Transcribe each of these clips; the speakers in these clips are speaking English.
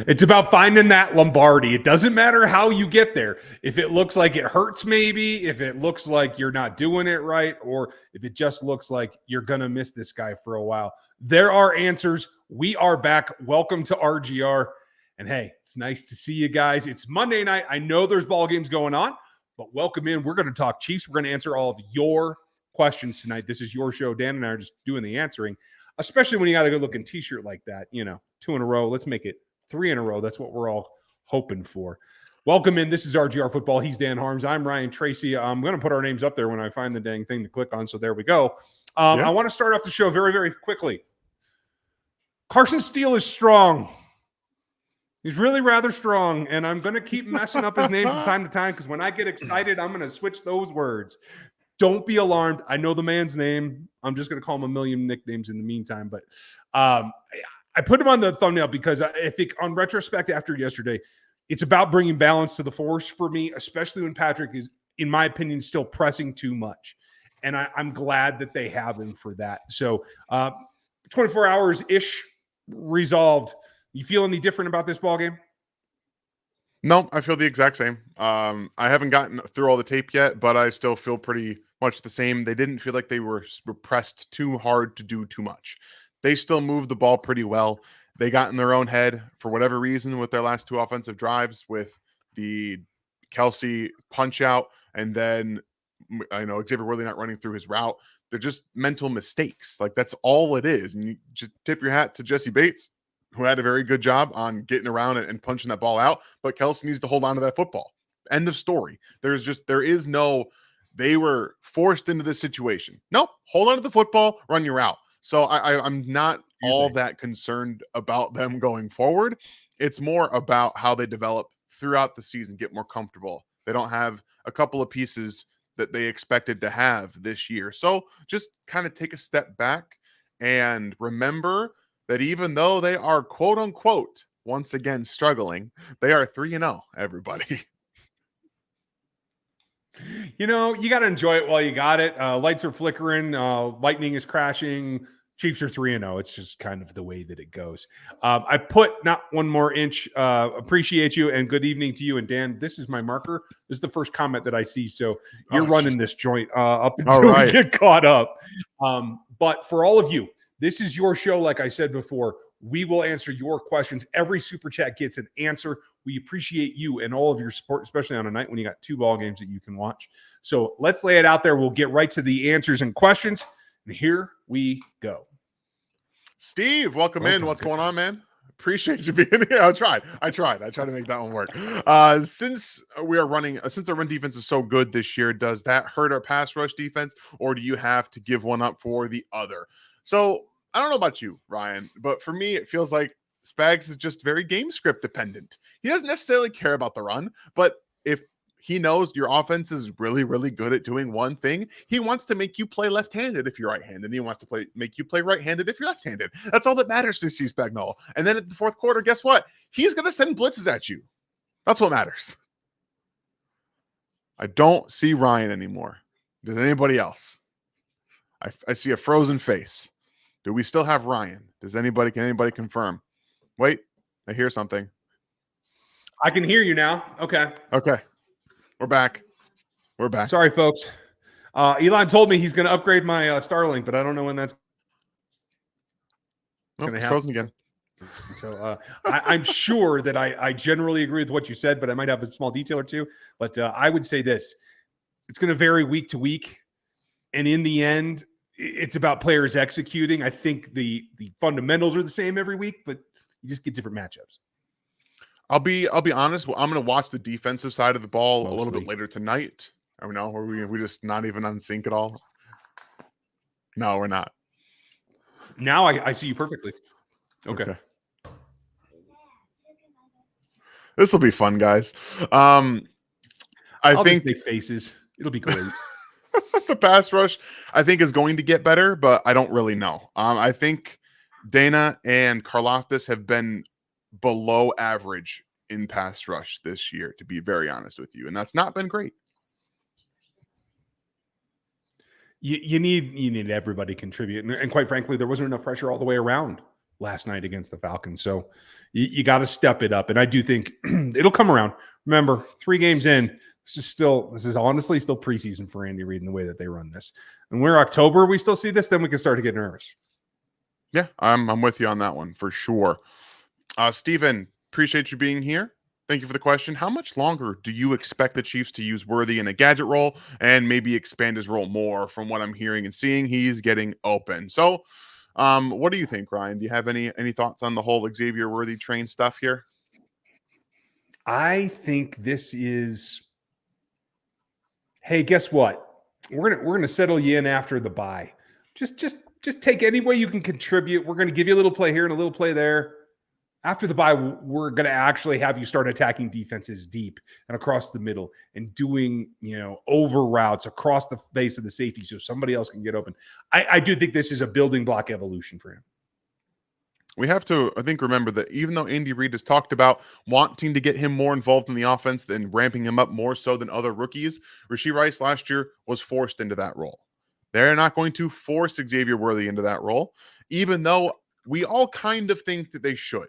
It's about finding that Lombardi. It doesn't matter how you get there. If it looks like it hurts, maybe, if it looks like you're not doing it right, or if it just looks like you're going to miss this guy for a while. There are answers. We are back. Welcome to RGR. And hey, it's nice to see you guys. It's Monday night. I know there's ball games going on, but welcome in. We're going to talk Chiefs. We're going to answer all of your questions tonight. This is your show. Dan and I are just doing the answering, especially when you got a good looking t-shirt like that. 2 in a row. Let's make it 3 in a row. That's what we're all hoping for. Welcome in. This is RGR Football. He's Dan Harms. I'm Ryan Tracy. I'm going to put our names up there when I find the dang thing to click on. So there we go. I want to start off the show very, very quickly. Carson Steele is strong. He's really rather strong, and I'm going to keep messing up his name from time to time because when I get excited, I'm going to switch those words. Don't be alarmed. I know the man's name. I'm just going to call him a million nicknames in the meantime. But I put him on the thumbnail because I think on retrospect after yesterday, it's about bringing balance to the force for me, especially when Patrick is, in my opinion, still pressing too much. And I'm glad that they have him for that. So 24 hours-ish resolved. You feel any different about this ballgame? No, I feel the exact same. I haven't gotten through all the tape yet, but I still feel pretty much the same. They didn't feel like they were pressed too hard to do too much. They still moved the ball pretty well. They got in their own head for whatever reason with their last 2 offensive drives with the Kelsey punch out and then I know Xavier Worthy not running through his route. They're just mental mistakes. Like that's all it is. And you just tip your hat to Jesse Bates, who had a very good job on getting around and punching that ball out. But Kelsey needs to hold on to that football. End of story. There is no, they were forced into this situation. No, hold on to the football, run your route. So I'm not all that concerned about them going forward. It's more about how they develop throughout the season, get more comfortable. They don't have a couple of pieces that they expected to have this year. So just kind of take a step back and remember that even though they are quote unquote, once again, struggling, they are 3-0, everybody. You got to enjoy it while you got it. Lights are flickering. Lightning is crashing. Chiefs are 3-0. It's just kind of the way that it goes. I put not one more inch. Appreciate you and good evening to you. And Dan, this is my marker. This is the first comment that I see. So you're running this joint up until we get caught up. But for all of you, this is your show. Like I said before, we will answer your questions. Every super chat gets an answer. We appreciate you and all of your support, especially on a night when you got 2 ball games that you can watch. So let's lay it out there. We'll get right to the answers and questions. And here we go. Steve, welcome in. What's going on, man? Appreciate you being here. I tried to make that one work. Since our run defense is so good this year, does that hurt our pass rush defense, or do you have to give one up for the other? So I don't know about you, Ryan, but for me, it feels like Spags is just very game script dependent. He doesn't necessarily care about the run, but if he knows your offense is really, really good at doing one thing, he wants to make you play left-handed if you're right-handed. He wants to make you play right-handed if you're left-handed. That's all that matters to Steve Spagnuolo. And then at the fourth quarter, guess what? He's going to send blitzes at you. That's what matters. I don't see Ryan anymore. Does anybody else? I see a frozen face. Do we still have Ryan? Can anybody confirm? Wait, I hear something. I can hear you now. Okay. We're back. Sorry, folks. Elon told me he's going to upgrade my Starlink, but I don't know when that's going to happen. Frozen again. So I'm sure that I generally agree with what you said, but I might have a small detail or two. But I would say this. It's going to vary week to week. And in the end, it's about players executing. I think the fundamentals are the same every week, but you just get different matchups. I'll be honest. I'm going to watch the defensive side of the ball a little bit later tonight. I don't know. Are we just not even on sync at all? No, we're not. Now I see you perfectly. Okay. This will be fun, guys. I think big faces. It'll be great. The pass rush, I think, is going to get better, but I don't really know. I think Dana and Karlaftis have been below average in pass rush this year, to be very honest with you, and that's not been great. You need everybody contribute, and quite frankly, there wasn't enough pressure all the way around last night against the Falcons. So you got to step it up. And I do think it'll come around. Remember, 3 games in, this is honestly still preseason for Andy Reid in the way that they run this. And we're October, we still see this, then we can start to get nervous. Yeah, I'm with you on that one for sure. Steven, appreciate you being here. Thank you for the question. How much longer do you expect the Chiefs to use Worthy in a gadget role and maybe expand his role more? From what I'm hearing and seeing, he's getting open. So, what do you think, Ryan? Do you have any thoughts on the whole Xavier Worthy train stuff here? I think this is, hey, guess what? We're gonna settle you in after the bye. Just take any way you can contribute. We're gonna give you a little play here and a little play there. After the bye, we're going to actually have you start attacking defenses deep and across the middle and doing, over routes across the face of the safety so somebody else can get open. I do think this is a building block evolution for him. We have to, I think, remember that even though Andy Reid has talked about wanting to get him more involved in the offense and ramping him up more so than other rookies, Rashee Rice last year was forced into that role. They're not going to force Xavier Worthy into that role, even though we all kind of think that they should.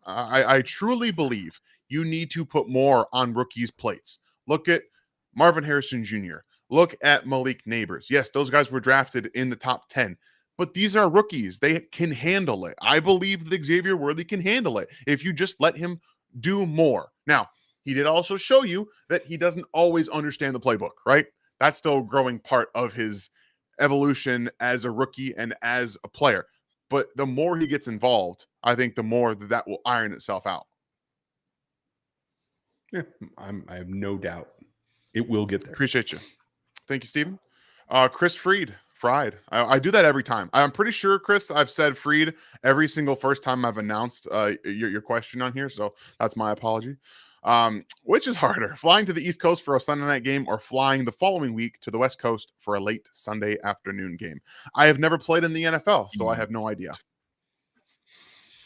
I truly believe you need to put more on rookies' plates. Look at Marvin Harrison Jr. Look at Malik Neighbors. Yes, those guys were drafted in the top 10, but these are rookies. They can handle it. I believe that Xavier Worthy can handle it if you just let him do more. Now, he did also show you that he doesn't always understand the playbook, right? That's still a growing part of his evolution as a rookie and as a player. But the more he gets involved, I think the more that will iron itself out. Yeah, I have no doubt it will get there. Appreciate you. Thank you, Steven. Chris Fried. I do that every time. I'm pretty sure, Chris, I've said Fried every single first time I've announced your question on here. So that's my apology. Which is harder, flying to the East Coast for a Sunday night game or flying the following week to the West Coast for a late Sunday afternoon game? I have never played in the NFL, so I have no idea.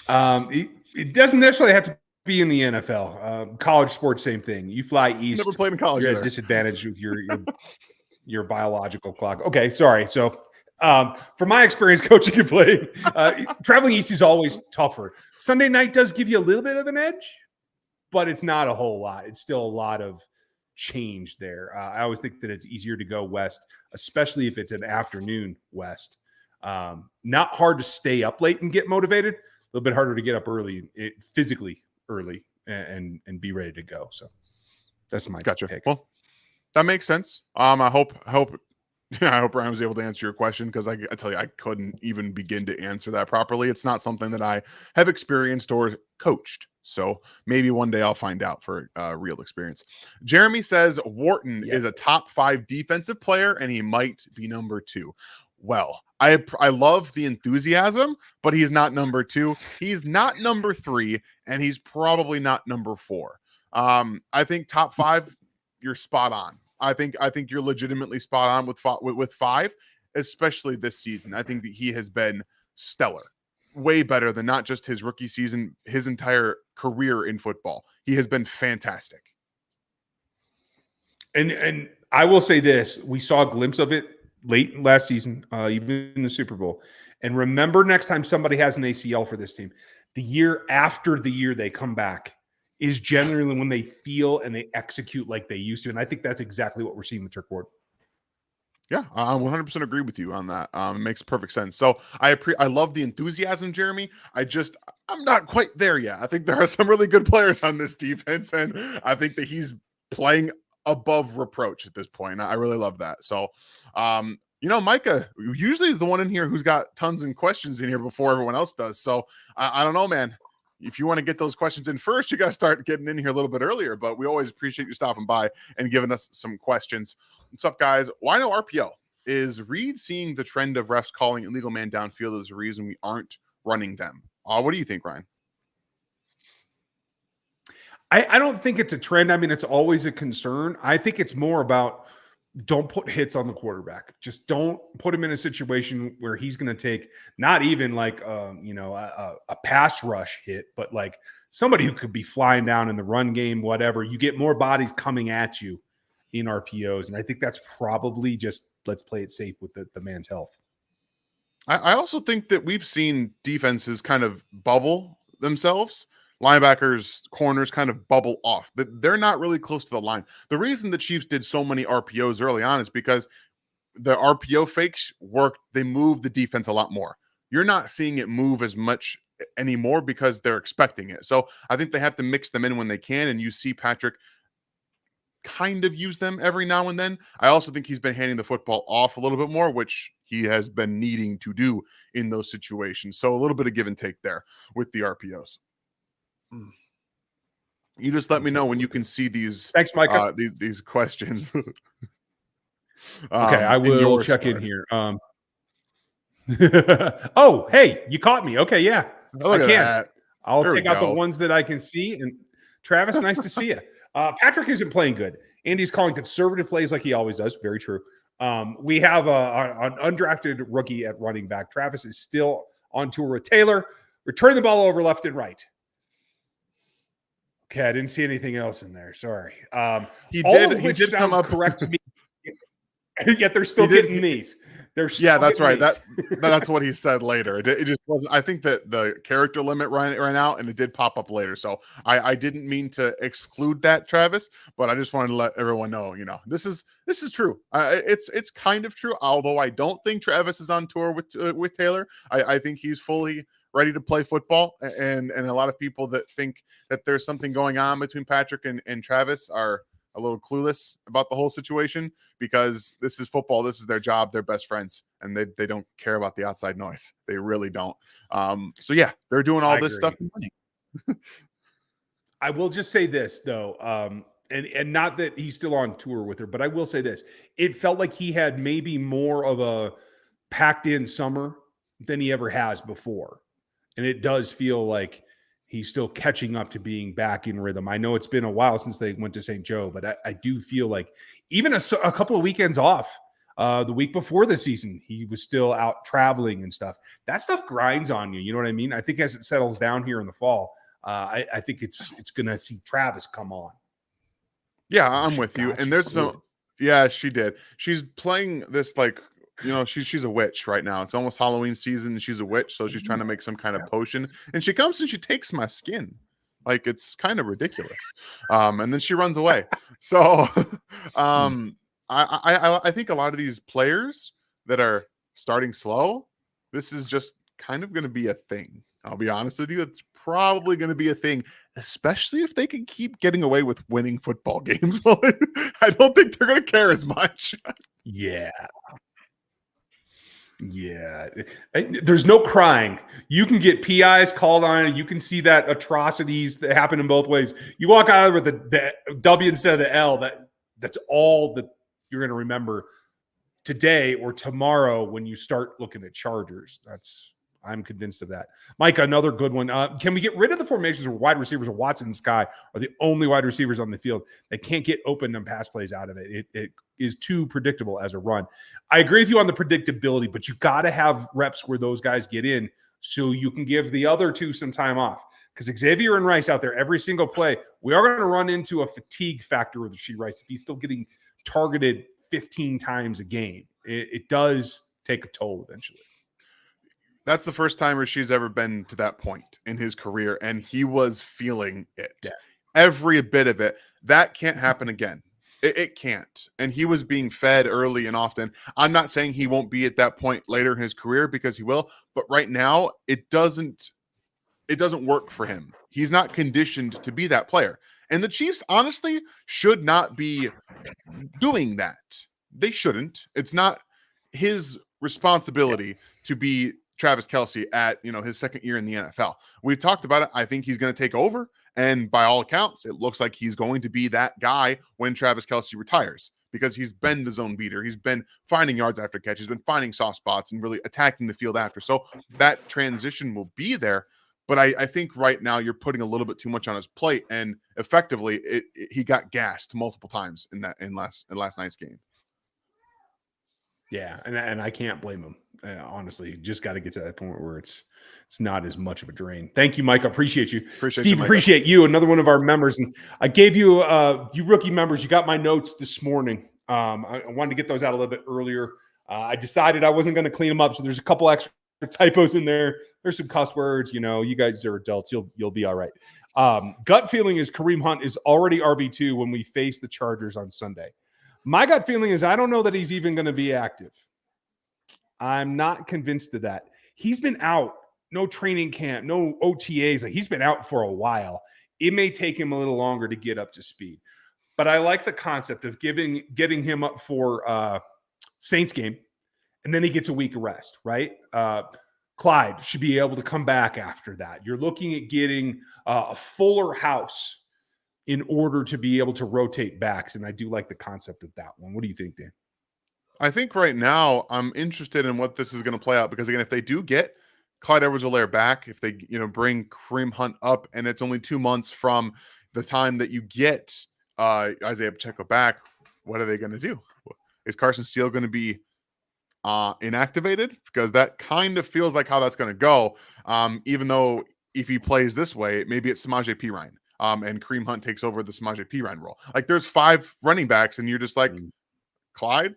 It doesn't necessarily have to be in the NFL. College sports, same thing. You fly east. Never played in college. You're at a disadvantage with your biological clock. Okay, sorry. So, from my experience coaching and playing, traveling east is always tougher. Sunday night does give you a little bit of an edge, but it's not a whole lot. It's still a lot of change there. I always think that it's easier to go west, especially if it's an afternoon west. Not hard to stay up late and get motivated. A little bit harder to get up early, physically early, and be ready to go. So that's my pick. Well, that makes sense. I hope Ryan was able to answer your question, because I tell you, I couldn't even begin to answer that properly. It's not something that I have experienced or coached. So maybe one day I'll find out for real experience. Jeremy says Wharton is a top 5 defensive player, and he might be number 2. Well, I love the enthusiasm, but he's not number 2. He's not number 3, and he's probably not number 4. I think top 5, you're spot on. I think you're legitimately spot on with 5, especially this season. I think that he has been stellar, way better than not just his rookie season, his entire career in football. He has been fantastic. And I will say this: we saw a glimpse of it late last season, even in the Super Bowl. And remember, next time somebody has an ACL for this team, the year after the year they come back is generally when they feel and they execute like they used to. And I think that's exactly what we're seeing with Trick Ward. Yeah, I 100% agree with you on that. It makes perfect sense. So I love the enthusiasm, Jeremy. I'm not quite there yet. I think there are some really good players on this defense, and I think that he's playing above reproach at this point. I really love that. So, Micah usually is the one in here who's got tons of questions in here before everyone else does. So I don't know, man. If you want to get those questions in first, you got to start getting in here a little bit earlier, but we always appreciate you stopping by and giving us some questions. What's up, guys? Why no RPO? Is Reid seeing the trend of refs calling illegal man downfield as a reason we aren't running them? What do you think, Ryan? I don't think it's a trend. I mean, it's always a concern. I think it's more about don't put hits on the quarterback. Just don't put him in a situation where he's going to take not even like a pass rush hit, but like somebody who could be flying down in the run game, whatever. You get more bodies coming at you in RPOs, and I think that's probably just let's play it safe with the man's health. I also think that we've seen defenses kind of bubble themselves. Linebackers, corners kind of bubble off. They're not really close to the line. The reason the Chiefs did so many RPOs early on is because the RPO fakes worked. They moved the defense a lot more. You're not seeing it move as much anymore because they're expecting it. So I think they have to mix them in when they can. And you see Patrick kind of use them every now and then. I also think he's been handing the football off a little bit more, which he has been needing to do in those situations. So a little bit of give and take there with the RPOs. You just let me know when you can see these. Thanks, Micah. These questions. Okay, I will check in here. Oh, hey, you caught me. Okay, yeah, I can. That. I'll take out the ones that I can see. And Travis, nice to see you. Patrick isn't playing good. Andy's calling conservative plays like he always does. Very true. We have an undrafted rookie at running back. Travis is still on tour with Taylor. Return the ball over left and right. Okay, I didn't see anything else in there. Sorry. He did come up correct to me. Yet they're still getting these. That's right. That's what he said later. It just wasn't. I think that the character limit ran out, and it did pop up later. So I didn't mean to exclude that, Travis, but I just wanted to let everyone know. This is true. It's kind of true. Although I don't think Travis is on tour with Taylor. I think he's fully ready to play football, and a lot of people that think that there's something going on between Patrick and Travis are a little clueless about the whole situation, because this is football. This is their job. They're best friends, and they don't care about the outside noise. They really don't. So yeah, they're doing all this stuff. I will just say this though, and not that he's still on tour with her, but I will say this: it felt like he had maybe more of a packed in summer than he ever has before, and it does feel like he's still catching up to being back in rhythm. I know it's been a while since they went to St. Joe, but I do feel like even a couple of weekends off, the week before the season, he was still out traveling and stuff. That stuff grinds on you. You know what I mean? I think as it settles down here in the fall, I think it's going to see Travis come on. Yeah, I'm with you. And there's some, yeah, she did. She's playing this like, she's a witch right now. It's almost Halloween season, and she's a witch, so she's trying to make some kind of potion. And she comes and she takes my skin, like it's kind of ridiculous. And then she runs away. So, I think a lot of these players that are starting slow, this is just kind of going to be a thing. I'll be honest with you. It's probably going to be a thing, especially if they can keep getting away with winning football games. I don't think they're going to care as much. Yeah. Yeah, there's no crying. You can get PIs called on it. You can see that atrocities that happen in both ways. You walk out with the W instead of the L. That's all that you're going to remember today or tomorrow when you start looking at Chargers. I'm convinced of that. Mike, another good one. Can we get rid of the formations where wide receivers, Watson and Sky are the only wide receivers on the field that can't get open and pass plays out of it? It is too predictable as a run. I agree with you on the predictability, but you got to have reps where those guys get in so you can give the other two some time off. Because Xavier and Rice out there, every single play, we are going to run into a fatigue factor with Rashee Rice if he's still getting targeted 15 times a game. It does take a toll eventually. That's the first time Rashee's ever been to that point in his career, and he was feeling it. Yeah. Every bit of it. That can't happen again. It can't. And he was being fed early and often. I'm not saying he won't be at that point later in his career, because he will, but right now it doesn't work for him. He's not conditioned to be that player. And the Chiefs honestly should not be doing that. They shouldn't. It's not his responsibility to be Travis Kelce at his second year in the NFL. We've talked about it. I think he's going to take over, and by all accounts, it looks like he's going to be that guy when Travis Kelce retires, because he's been the zone beater. He's been finding yards after catch. He's been finding soft spots and really attacking the field after. So that transition will be there. But I think right now you're putting a little bit too much on his plate, and effectively he got gassed multiple times in last night's game. Yeah, and I can't blame him. Honestly, you just got to get to that point where it's not as much of a drain. Thank you, Mike. I appreciate you. Steve, appreciate you. Another one of our members. And I gave you, you rookie members, you got my notes this morning. I wanted to get those out a little bit earlier. I decided I wasn't going to clean them up, so there's a couple extra typos in there. There's some cuss words. You guys are adults. You'll be all right. Gut feeling is Kareem Hunt is already RB2 when we face the Chargers on Sunday. My gut feeling is I don't know that he's even going to be active. I'm not convinced of that. He's been out, no training camp, no OTAs. Like, he's been out for a while. It may take him a little longer to get up to speed. But I like the concept of getting him up for Saints game, and then he gets a week of rest, right? Clyde should be able to come back after that. You're looking at getting a fuller house in order to be able to rotate backs, and I do like the concept of that one. What do you think, Dan? I think right now I'm interested in what this is going to play out because again, if they do get Clyde Edwards-Helaire back, if they bring Kareem Hunt up, and it's only 2 months from the time that you get Isaiah Pacheco back, what are they going to do? Is Carson Steele going to be inactivated? Because that kind of feels like how that's going to go. Even though if he plays this way, maybe it's Samaje Perine, and Kareem Hunt takes over the Samaje Perine role. Like there's 5 running backs, and you're just like Clyde.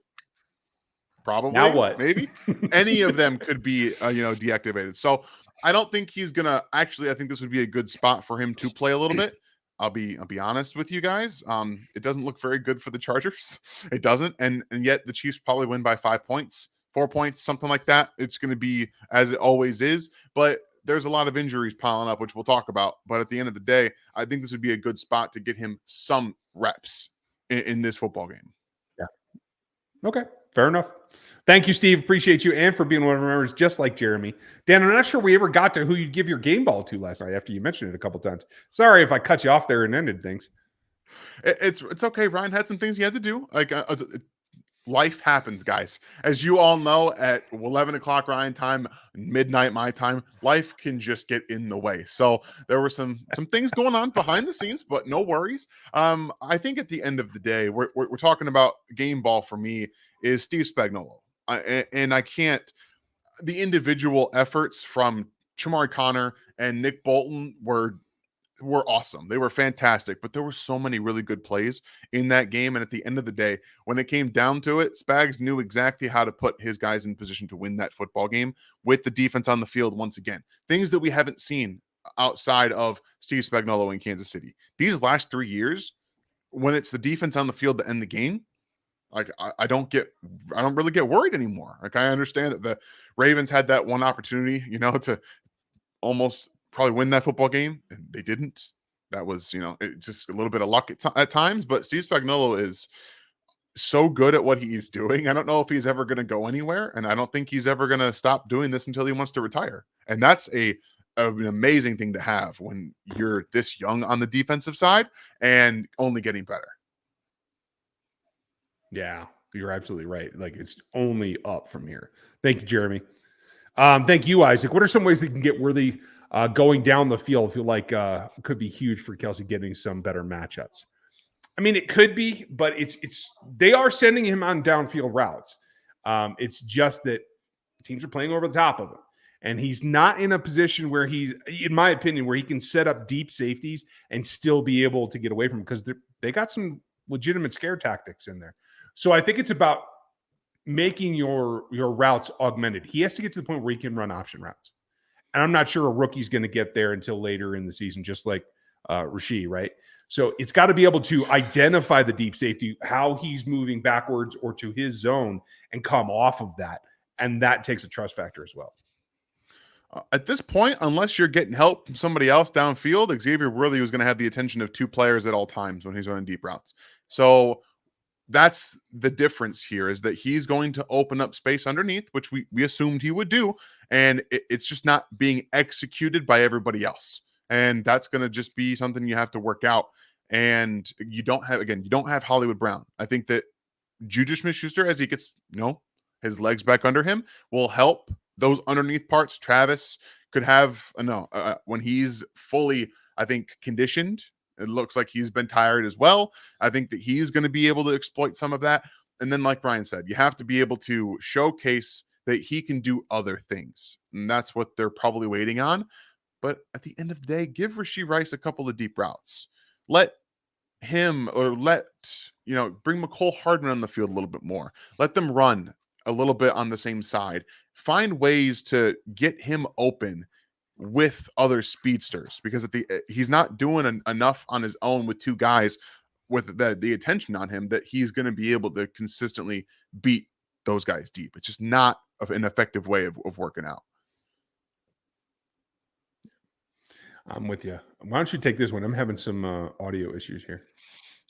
Probably. Now what? Maybe any of them could be, deactivated. So I don't think he's gonna. Actually, I think this would be a good spot for him to play a little bit. I'll be honest with you guys. It doesn't look very good for the Chargers. It doesn't, and yet the Chiefs probably win by 5 points, 4 points, something like that. It's going to be as it always is, but there's a lot of injuries piling up, which we'll talk about. But at the end of the day, I think this would be a good spot to get him some reps in this football game. Yeah. Okay. Fair enough. Thank you, Steve. Appreciate you, and for being one of our members, just like Jeremy. Dan, I'm not sure we ever got to who you'd give your game ball to last night after you mentioned it a couple times. Sorry if I cut you off there and ended things. It's okay. Ryan had some things he had to do. Like life happens, guys. As you all know, at 11 o'clock Ryan time, midnight my time, life can just get in the way. So there were some things going on behind the scenes, but no worries. I think at the end of the day, we're talking about game ball for me is Steve Spagnuolo. And I can't. The individual efforts from Chamari Connor and Nick Bolton were awesome. They were fantastic, but there were so many really good plays in that game. And at the end of the day, when it came down to it, Spags knew exactly how to put his guys in position to win that football game with the defense on the field once again. Things that we haven't seen outside of Steve Spagnuolo in Kansas City. These last 3 years, when it's the defense on the field to end the game, like I don't really get worried anymore. Like I understand that the Ravens had that one opportunity, to almost probably win that football game, and they didn't. That was, just a little bit of luck at times. But Steve Spagnuolo is so good at what he's doing. I don't know if he's ever going to go anywhere, and I don't think he's ever going to stop doing this until he wants to retire. And that's an amazing thing to have when you're this young on the defensive side and only getting better. Yeah, you're absolutely right. Like it's only up from here. Thank you, Jeremy. Thank you, Isaac. What are some ways they can get Worthy going down the field? I feel like could be huge for Kelsey getting some better matchups. I mean, it could be, but it's they are sending him on downfield routes. It's just that teams are playing over the top of him, and he's not in a position where he's, in my opinion, where he can set up deep safeties and still be able to get away from him because they got some legitimate scare tactics in there. So I think it's about making your routes augmented. He has to get to the point where he can run option routes. And I'm not sure a rookie's going to get there until later in the season, just like Rasheed, right? So it's got to be able to identify the deep safety, how he's moving backwards or to his zone, and come off of that. And that takes a trust factor as well. At this point, unless you're getting help from somebody else downfield, Xavier Worthy was going to have the attention of 2 players at all times when he's running deep routes. So that's the difference here, is that he's going to open up space underneath, which we assumed he would do. And it's just not being executed by everybody else. And that's going to just be something you have to work out. And you don't have Hollywood Brown. I think that Juju Smith-Schuster, as he gets, his legs back under him, will help those underneath parts. Travis could have, when he's fully, I think, conditioned, it looks like he's been tired as well. I think that he's going to be able to exploit some of that. And then, like Brian said, you have to be able to showcase that he can do other things. And that's what they're probably waiting on. But at the end of the day, give Rashee Rice a couple of deep routes. Let him, or bring McCole Hardman on the field a little bit more. Let them run a little bit on the same side. Find ways to get him open with other speedsters, because he's not doing enough on his own with two guys with the attention on him that he's going to be able to consistently beat those guys deep. It's just not an effective way of working out. I'm with you. Why don't you take this one? I'm having some audio issues here.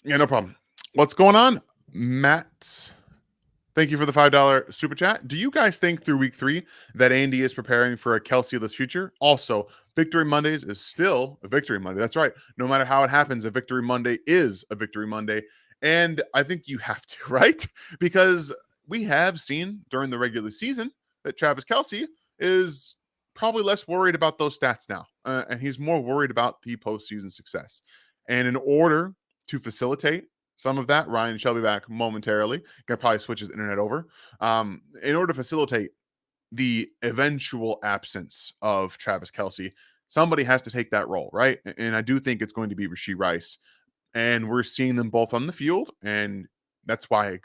Yeah, no problem. What's going on, Matt? Thank you for the $5 super chat. Do you guys think through week 3 that Andy is preparing for a Kelsey-less future? Also, Victory Mondays is still a Victory Monday. That's right. No matter how it happens, a Victory Monday is a Victory Monday. And I think you have to, right? Because we have seen during the regular season that Travis Kelce is probably less worried about those stats now. And he's more worried about the postseason success. And in order to facilitate some of that, Ryan shall be back momentarily. Gonna probably switch his internet over. In order to facilitate the eventual absence of Travis Kelce, somebody has to take that role, right? And I do think it's going to be Rashee Rice. And we're seeing them both on the field, and that's why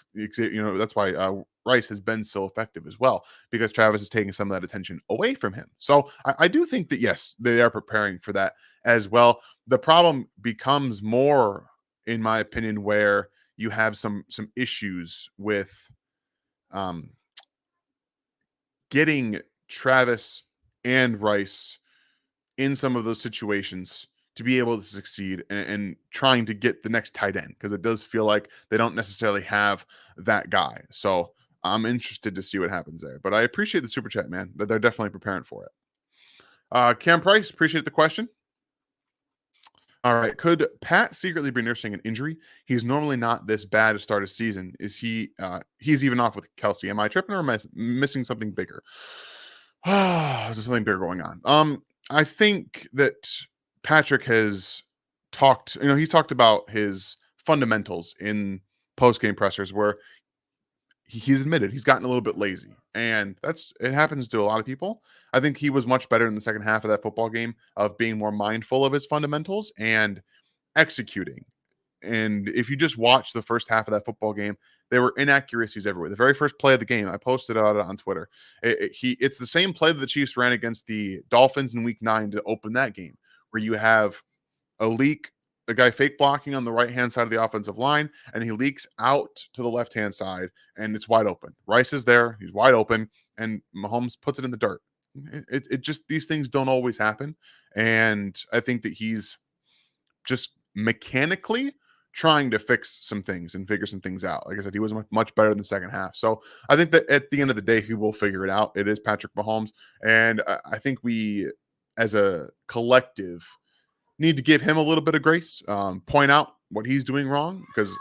Rice has been so effective as well, because Travis is taking some of that attention away from him. So I do think that, yes, they are preparing for that as well. The problem becomes more, in my opinion, where you have some issues with getting Travis and Rice in some of those situations to be able to succeed, and trying to get the next tight end, because it does feel like they don't necessarily have that guy. So I'm interested to see what happens there. But I appreciate the super chat, man. They're definitely preparing for it. Cam Price, appreciate the question. All right. Could Pat secretly be nursing an injury? He's normally not this bad to start a season. Is he? He's even off with Kelce. Am I tripping, or am I missing something bigger? There's something bigger going on. I think that Patrick has talked. He's talked about his fundamentals in post-game pressers, where he's admitted he's gotten a little bit lazy, and it happens to a lot of people. I think he was much better in the second half of that football game of being more mindful of his fundamentals and executing. And if you just watch the first half of that football game, there were inaccuracies everywhere. The very first play of the game, I posted about it on Twitter. It's the same play that the Chiefs ran against the Dolphins in Week 9 to open that game, where you have a guy fake blocking on the right-hand side of the offensive line, and he leaks out to the left-hand side, and it's wide open. Rice is there. He's wide open, and Mahomes puts it in the dirt. It just, these things don't always happen. And I think that he's just mechanically trying to fix some things and figure some things out. Like I said, he was much better in the second half. So I think that at the end of the day, he will figure it out. It is Patrick Mahomes. And I think we, as a collective, need to give him a little bit of grace, point out what he's doing wrong, because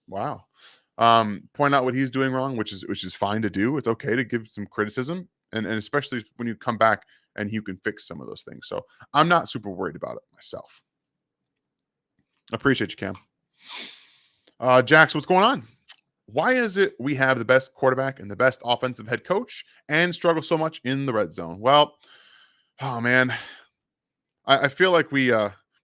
point out what he's doing wrong, which is fine to do. It's okay to give some criticism, and especially when you come back and you can fix some of those things. So I'm not super worried about it myself. Appreciate you, Cam. Jax, what's going on? Why is it we have the best quarterback and the best offensive head coach and struggle so much in the red zone? Well, oh man, I feel like we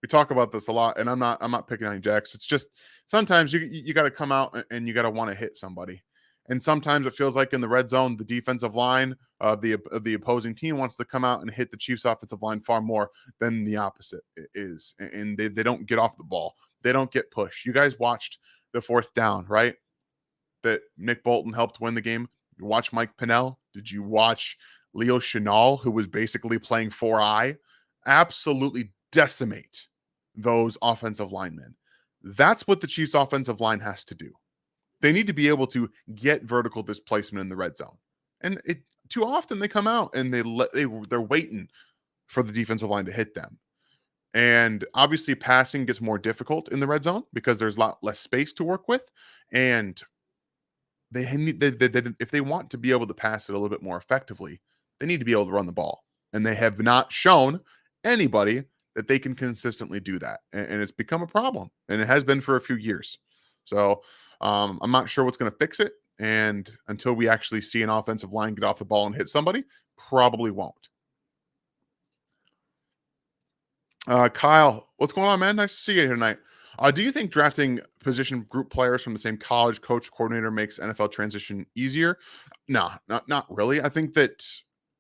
talk about this a lot, and I'm not picking on you, Jax. It's just sometimes you got to come out and you got to want to hit somebody, and sometimes it feels like in the red zone, the defensive line of the opposing team wants to come out and hit the Chiefs' offensive line far more than the opposite is, and they don't get off the ball. They don't get pushed. You guys watched the fourth down, right? That Nick Bolton helped win the game. You watch Mike Pennell. Did you watch Leo Chenal, who was basically playing 4-eye? Absolutely decimate those offensive linemen. That's what the Chiefs' offensive line has to do. They need to be able to get vertical displacement in the red zone. And too often they come out and they're waiting for the defensive line to hit them. And obviously passing gets more difficult in the red zone because there's a lot less space to work with. And if they want to be able to pass it a little bit more effectively, they need to be able to run the ball. And they have not shown anybody that they can consistently do that. And it's become a problem. And it has been for a few years. So I'm not sure what's going to fix it. And until we actually see an offensive line get off the ball and hit somebody, probably won't. Kyle, what's going on, man? Nice to see you here tonight. Do you think drafting position group players from the same college, coach, coordinator makes NFL transition easier? No, not really. I think that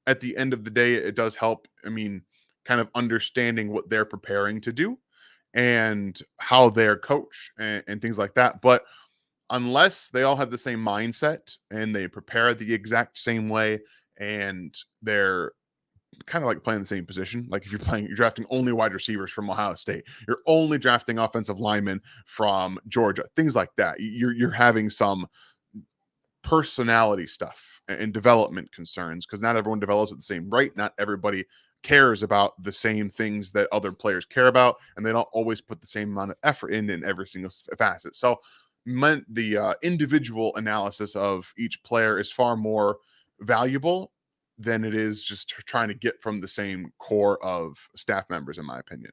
at the end of the day, it does help. I mean, kind of understanding what they're preparing to do and how they're coached and things like that. But unless they all have the same mindset and they prepare the exact same way and they're kind of like playing the same position. Like if you're drafting only wide receivers from Ohio State, you're only drafting offensive linemen from Georgia, things like that. You're having some personality stuff and development concerns because not everyone develops at the same rate. Not everybody cares about the same things that other players care about, and they don't always put the same amount of effort in every single facet. So the individual analysis of each player is far more valuable than it is just trying to get from the same core of staff members, in my opinion.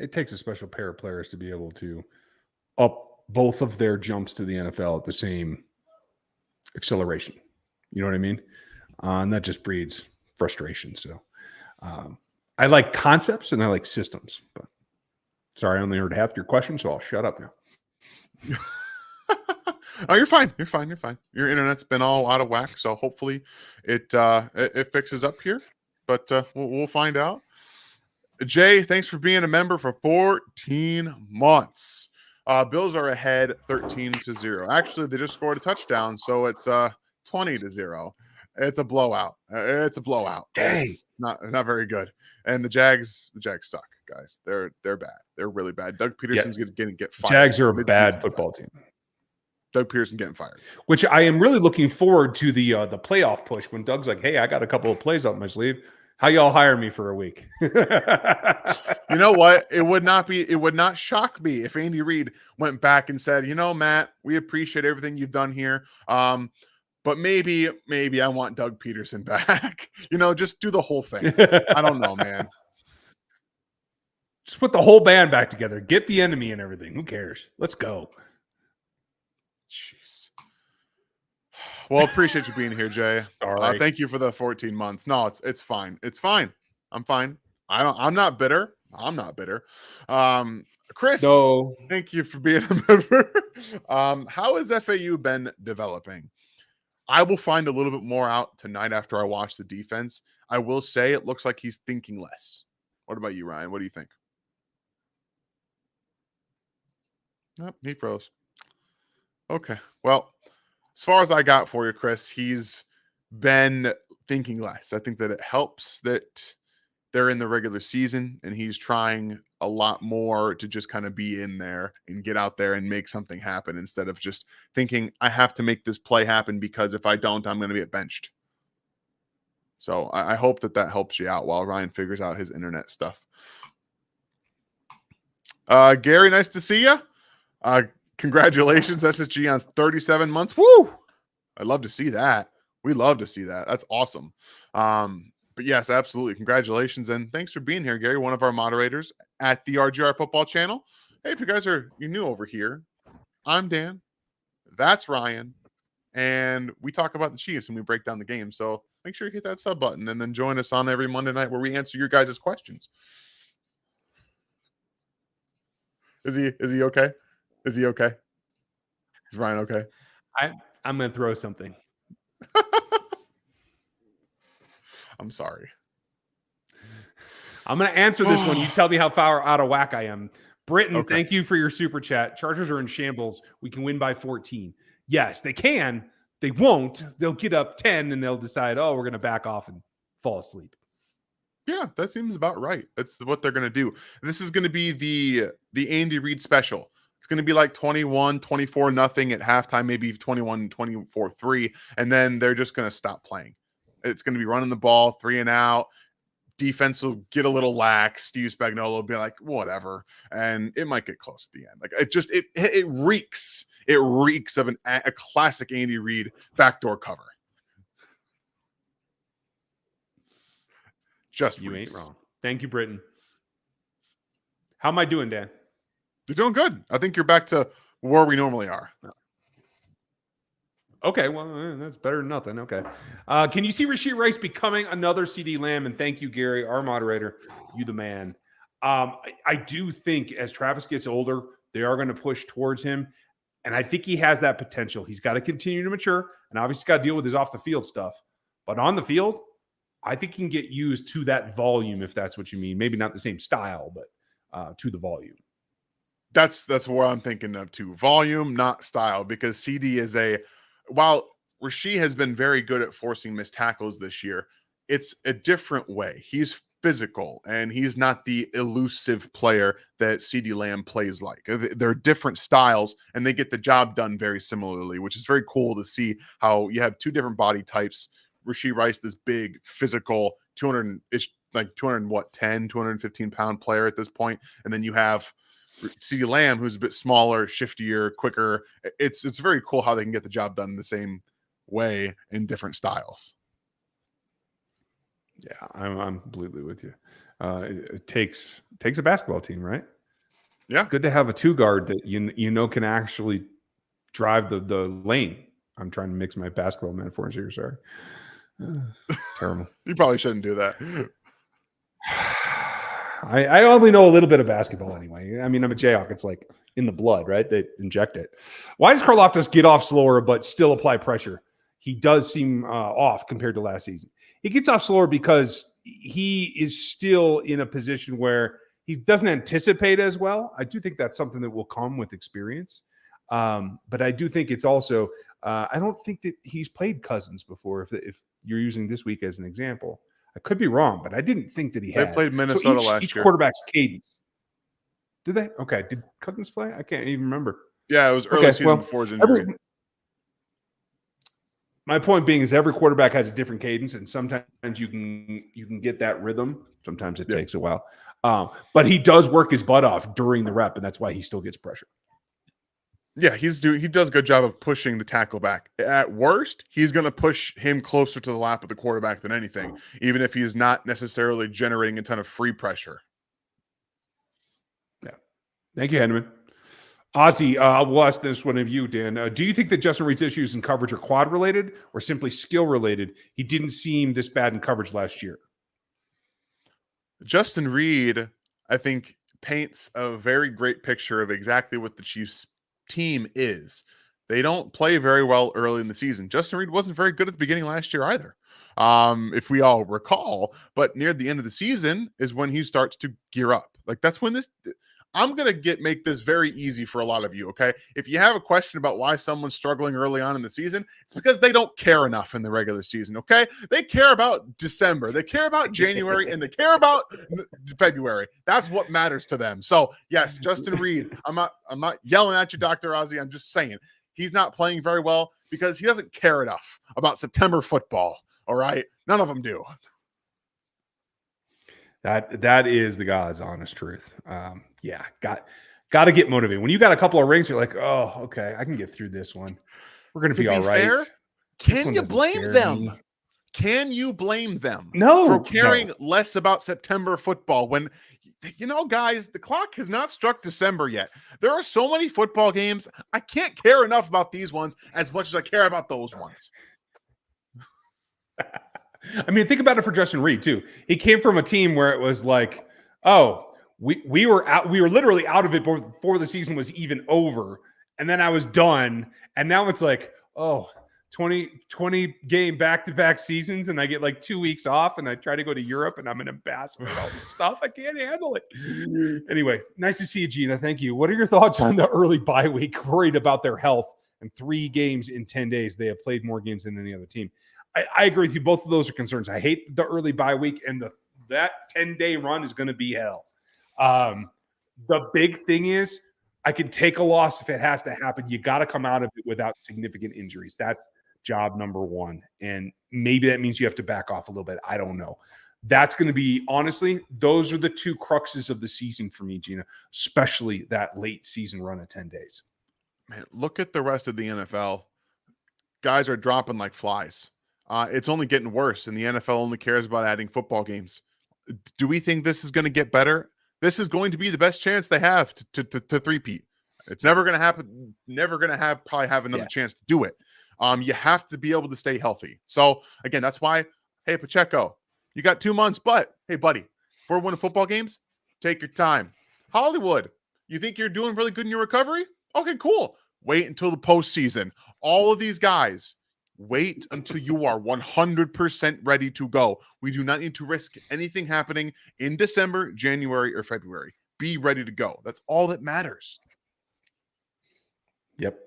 It takes a special pair of players to be able to up both of their jumps to the NFL at the same acceleration. You know what I mean? And that just breeds frustration. So I like concepts and I like systems, but sorry, I only heard half your question, so I'll shut up now. Oh, you're fine. You're fine. You're fine. Your internet's been all out of whack, so hopefully it fixes up here. But we'll find out. Jay, thanks for being a member for 14 months. Bills are ahead 13-0. Actually, they just scored a touchdown, so it's 20-0. It's a blowout. It's a blowout. Dang. It's not very good. And the Jags suck, guys. They're bad. They're really bad. Doug Peterson's going to get fired. Jags are a bad football team. Doug Peterson getting fired. Which I am really looking forward to the playoff push when Doug's like, hey, I got a couple of plays up my sleeve. How y'all hire me for a week? You know what? It would not shock me if Andy Reid went back and said, Matt, we appreciate everything you've done here. But maybe I want Doug Peterson back. Just do the whole thing. I don't know, man. Just put the whole band back together. Get the enemy and everything. Who cares? Let's go. Jeez. Well, appreciate you being here, Jay. Thank you for the 14 months. No, it's fine. It's fine. I'm fine. I'm not bitter. Chris, no. Thank you for being a member. How has FAU been developing? I will find a little bit more out tonight after I watch the defense. I will say it looks like he's thinking less. What about you, Ryan? What do you think? Nope, he froze. Okay. Well, as far as I got for you, Chris, he's been thinking less. I think that it helps that they're in the regular season and he's trying a lot more to just kind of be in there and get out there and make something happen instead of just thinking, I have to make this play happen because if I don't, I'm going to get benched. So I hope that helps you out while Ryan figures out his internet stuff. Gary, nice to see you. Congratulations, SSG, on 37 months. Woo! I'd love to see that. We love to see that. That's awesome. But yes, absolutely. Congratulations. And thanks for being here, Gary, one of our moderators at the RGR Football Channel. Hey, if you guys you're new over here, I'm Dan. That's Ryan. And we talk about the Chiefs and we break down the game. So make sure you hit that sub button and then join us on every Monday night where we answer your guys' questions. Is he okay? Is he okay? Is Ryan okay? I'm going to throw something. I'm sorry. I'm going to answer this one. You tell me how far out of whack I am. Britton, Okay. Thank you for your super chat. Chargers are in shambles. We can win by 14. Yes, they can. They won't. They'll get up 10 and they'll decide, we're going to back off and fall asleep. Yeah, that seems about right. That's what they're going to do. This is going to be the Andy Reid special. It's going to be like 21-24-0 at halftime, maybe 21-24-3, and then they're just going to stop playing. It's going to be running the ball, 3 and out. Defense will get a little lax. Steve Spagnuolo will be like, whatever. And it might get close at the end. Like it reeks. It reeks of a classic Andy Reid backdoor cover. Just you reeks. ain't wrong. Thank you, Britton. How am I doing, Dan? You're doing good. I think you're back to where we normally are. Okay, well, that's better than nothing. Okay. Can you see Rashid Rice becoming another CD Lamb? And thank you, Gary, our moderator. You the man. I do think as Travis gets older, they are going to push towards him. And I think he has that potential. He's got to continue to mature and obviously got to deal with his off the field stuff. But on the field, I think he can get used to that volume, if that's what you mean. Maybe not the same style, but to the volume. That's where I'm thinking of too. Volume, not style, because CD is while Rasheed has been very good at forcing missed tackles this year, it's a different way. He's physical and he's not the elusive player that CD Lamb plays like. They're different styles and they get the job done very similarly, which is very cool to see how you have two different body types. Rasheed Rice, this big physical 200-ish, like 215 pound player at this point. And then you have CeeDee Lamb, who's a bit smaller, shiftier, quicker. It's very cool how they can get the job done in the same way in different styles. Yeah, I'm completely with you. It takes a basketball team, right? Yeah, it's good to have a two guard that you know can actually drive the lane. I'm trying to mix my basketball metaphors here. Sorry, terrible. You probably shouldn't do that. I only know a little bit of basketball anyway. I mean, I'm a Jayhawk. It's like in the blood, right? They inject it. Why does Karlaftis get off slower but still apply pressure? He does seem off compared to last season. He gets off slower because he is still in a position where he doesn't anticipate as well. I do think that's something that will come with experience. But I do think it's also, I don't think that he's played Cousins before, if you're using this week as an example. I could be wrong, but I didn't think that he had. They played Minnesota last year. Each quarterback's cadence. Did they? Okay. Did Cousins play? I can't even remember. Yeah, it was early season before his injury. My point being is every quarterback has a different cadence, and sometimes you can get that rhythm. Sometimes it takes a while. But he does work his butt off during the rep, and that's why he still gets pressure. Yeah, he does a good job of pushing the tackle back. At worst, he's going to push him closer to the lap of the quarterback than anything, even if he is not necessarily generating a ton of free pressure. Yeah. Thank you, Henneman. Ozzy, we'll ask this one of you, Dan. Do you think that Justin Reed's issues in coverage are quad related or simply skill related? He didn't seem this bad in coverage last year. Justin Reed, I think, paints a very great picture of exactly what the Chiefs team is. They don't play very well early in the season. Justin Reed wasn't very good at the beginning last year either, if we all recall. But near the end of the season is when he starts to gear up. Like that's when this. I'm going to make this very easy for a lot of you, okay? If you have a question about why someone's struggling early on in the season, it's because they don't care enough in the regular season, okay? They care about December, they care about January, and they care about February. That's what matters to them. So, yes, Justin Reed, I'm not yelling at you, Dr. Ozzy. I'm just saying he's not playing very well because he doesn't care enough about September football, all right? None of them do. That is the God's honest truth. Yeah, got to get motivated. When you got a couple of rings, you're like, oh, okay, I can get through this one. We're going to be all right. Fair, can you blame them? Can you blame them for caring less about September football when, guys, the clock has not struck December yet. There are so many football games. I can't care enough about these ones as much as I care about those ones. I mean, think about it for Justin Reed too. He came from a team where it was like, oh, we were literally out of it before the season was even over. And then I was done. And now it's like, oh, 20 game back-to-back seasons. And I get like 2 weeks off and I try to go to Europe and I'm an ambassador and all this stuff. I can't handle it. Anyway, nice to see you, Gina. Thank you. What are your thoughts on the early bye week? Worried about their health and 3 games in 10 days. They have played more games than any other team. I agree with you. Both of those are concerns. I hate the early bye week, and that 10-day run is going to be hell. The big thing is I can take a loss if it has to happen. You got to come out of it without significant injuries. That's job number one. And maybe that means you have to back off a little bit. I don't know. That's going to be, honestly, those are the 2 cruxes of the season for me, Gina, especially that late season run of 10 days. Man, look at the rest of the NFL. Guys are dropping like flies. It's only getting worse, and the NFL only cares about adding football games. Do we think this is going to get better? This is going to be the best chance they have to three-peat. It's never going to happen. Never going to probably have another chance to do it. You have to be able to stay healthy. So again, that's why, hey, Pacheco, you got 2 months, but hey, buddy, if we're winning football games, Take your time. Hollywood, you think you're doing really good in your recovery? Okay, cool. Wait until the postseason. All of these guys, wait until you are 100% ready to go. We do not need to risk anything happening in December, January, or February. Be ready to go. That's all that matters. Yep.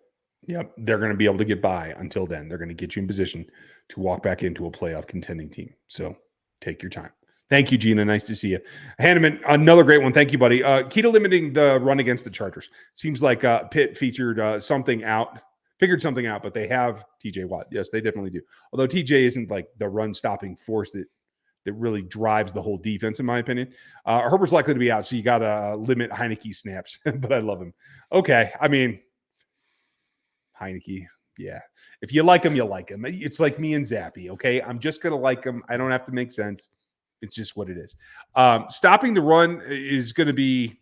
They're going to be able to get by until then. They're going to get you in position to walk back into a playoff contending team. So take your time. Thank you, Gina. Nice to see you. Hanneman, another great one. Thank you, buddy. Key to limiting the run against the Chargers. Seems like Pitt figured something out, but they have TJ Watt. Yes, they definitely do. Although TJ isn't like the run stopping force that really drives the whole defense, in my opinion. Herbert's likely to be out, so you got to limit Heineke snaps, but I love him. Okay. I mean, Heineke, yeah. If you like him, you like him. It's like me and Zappy, okay? I'm just going to like him. I don't have to make sense. It's just what it is. Stopping the run is going to be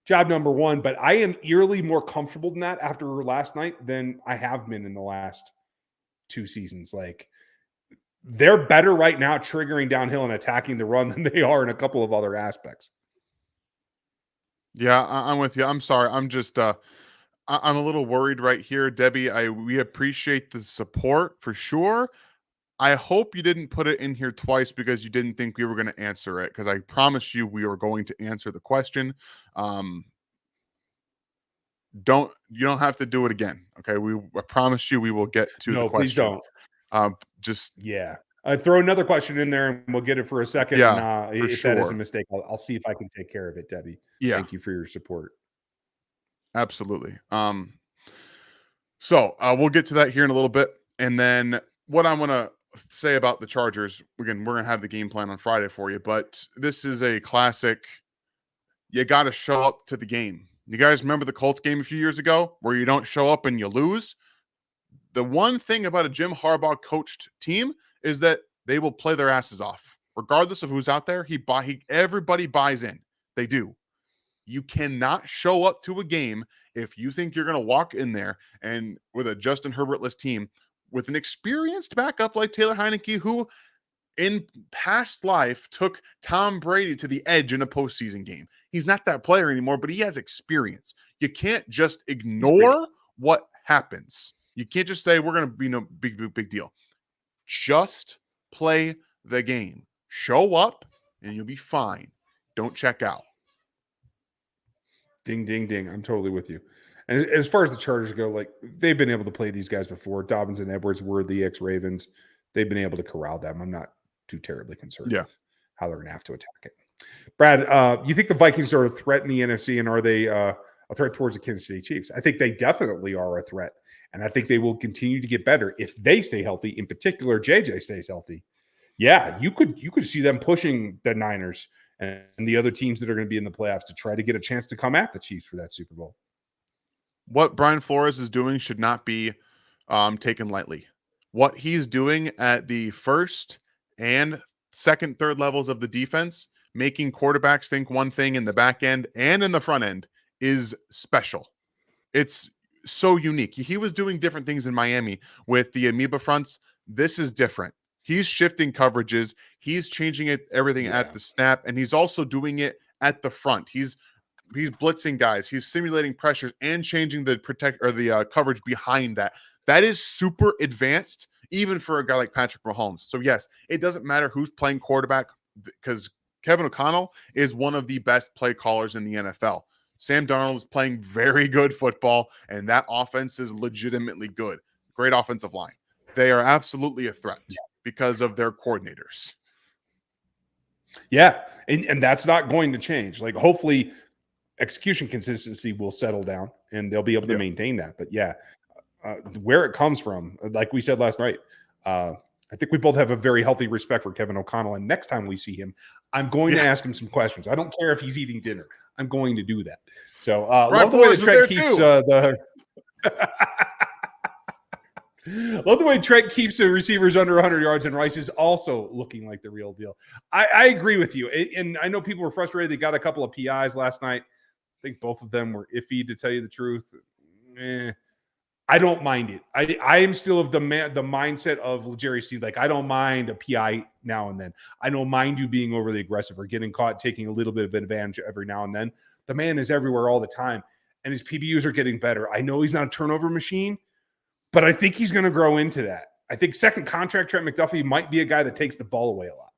job number one, but I am eerily more comfortable than that after last night than I have been in the last 2 seasons. Like, they're better right now triggering downhill and attacking the run than they are in a couple of other aspects. Yeah, I'm with you. I'm sorry. I'm just I'm a little worried right here, Debbie. We appreciate the support for sure. I hope you didn't put it in here twice because you didn't think we were going to answer it, because I promised you we were going to answer the question. You don't have to do it again. Okay. I promise you we will get to the question. Please don't. Yeah. Throw another question in there and we'll get it for a second. Yeah, and if that is a mistake, I'll see if I can take care of it, Debbie. Yeah. Thank you for your support. Absolutely. So we'll get to that here in a little bit. And then what I'm going to say about the Chargers, again, we're going to have the game plan on Friday for you, but this is a classic. You got to show up to the game. You guys remember the Colts game a few years ago where you don't show up and you lose? The one thing about a Jim Harbaugh coached team is that they will play their asses off. Regardless of who's out there, everybody buys in. They do. You cannot show up to a game if you think you're going to walk in there and with a Justin Herbert-less team with an experienced backup like Taylor Heineke, who in past life took Tom Brady to the edge in a postseason game. He's not that player anymore, but he has experience. You can't just ignore what happens. You can't just say we're going to be no big deal. Just play the game. Show up and you'll be fine. Don't check out. Ding, ding, ding. I'm totally with you. And as far as the Chargers go, like, they've been able to play these guys before. Dobbins and Edwards were the ex-Ravens. They've been able to corral them. I'm not too terribly concerned with how they're going to have to attack it. Brad, you think the Vikings are a threat in the NFC, and are they a threat towards the Kansas City Chiefs? I think they definitely are a threat, and I think they will continue to get better if they stay healthy. In particular, JJ stays healthy. Yeah, you could see them pushing the Niners and the other teams that are going to be in the playoffs to try to get a chance to come at the Chiefs for that Super Bowl. What Brian Flores is doing should not be taken lightly. What he's doing at the first and second, third levels of the defense, making quarterbacks think one thing in the back end and in the front end, is special. It's so unique. He was doing different things in Miami with the amoeba fronts. This is different. He's shifting coverages. He's changing everything at the snap, and he's also doing it at the front. He's blitzing guys. He's simulating pressures and changing the coverage behind that. That is super advanced, even for a guy like Patrick Mahomes. So yes, it doesn't matter who's playing quarterback, because Kevin O'Connell is one of the best play callers in the NFL. Sam Darnold is playing very good football, and that offense is legitimately good. Great offensive line. They are absolutely a threat because of their coordinators. Yeah, and that's not going to change. Like, hopefully execution consistency will settle down and they'll be able to maintain that. But where it comes from, like we said last night, I think we both have a very healthy respect for Kevin O'Connell. And next time we see him, I'm going to ask him some questions. I don't care if he's eating dinner. I'm going to do that. So love the way Trent keeps love the way Trent keeps the receivers under 100 yards, and Rice is also looking like the real deal. I agree with you. And I know people were frustrated. They got a couple of PIs last night. I think both of them were iffy, to tell you the truth. I don't mind it. I am still of the mindset of Jerry Steele. Like, I don't mind a PI now and then. I don't mind you being overly aggressive or getting caught taking a little bit of advantage every now and then. The man is everywhere all the time, and his PBUs are getting better. I know he's not a turnover machine, but I think he's going to grow into that. I think second contract Trent McDuffie might be a guy that takes the ball away a lot.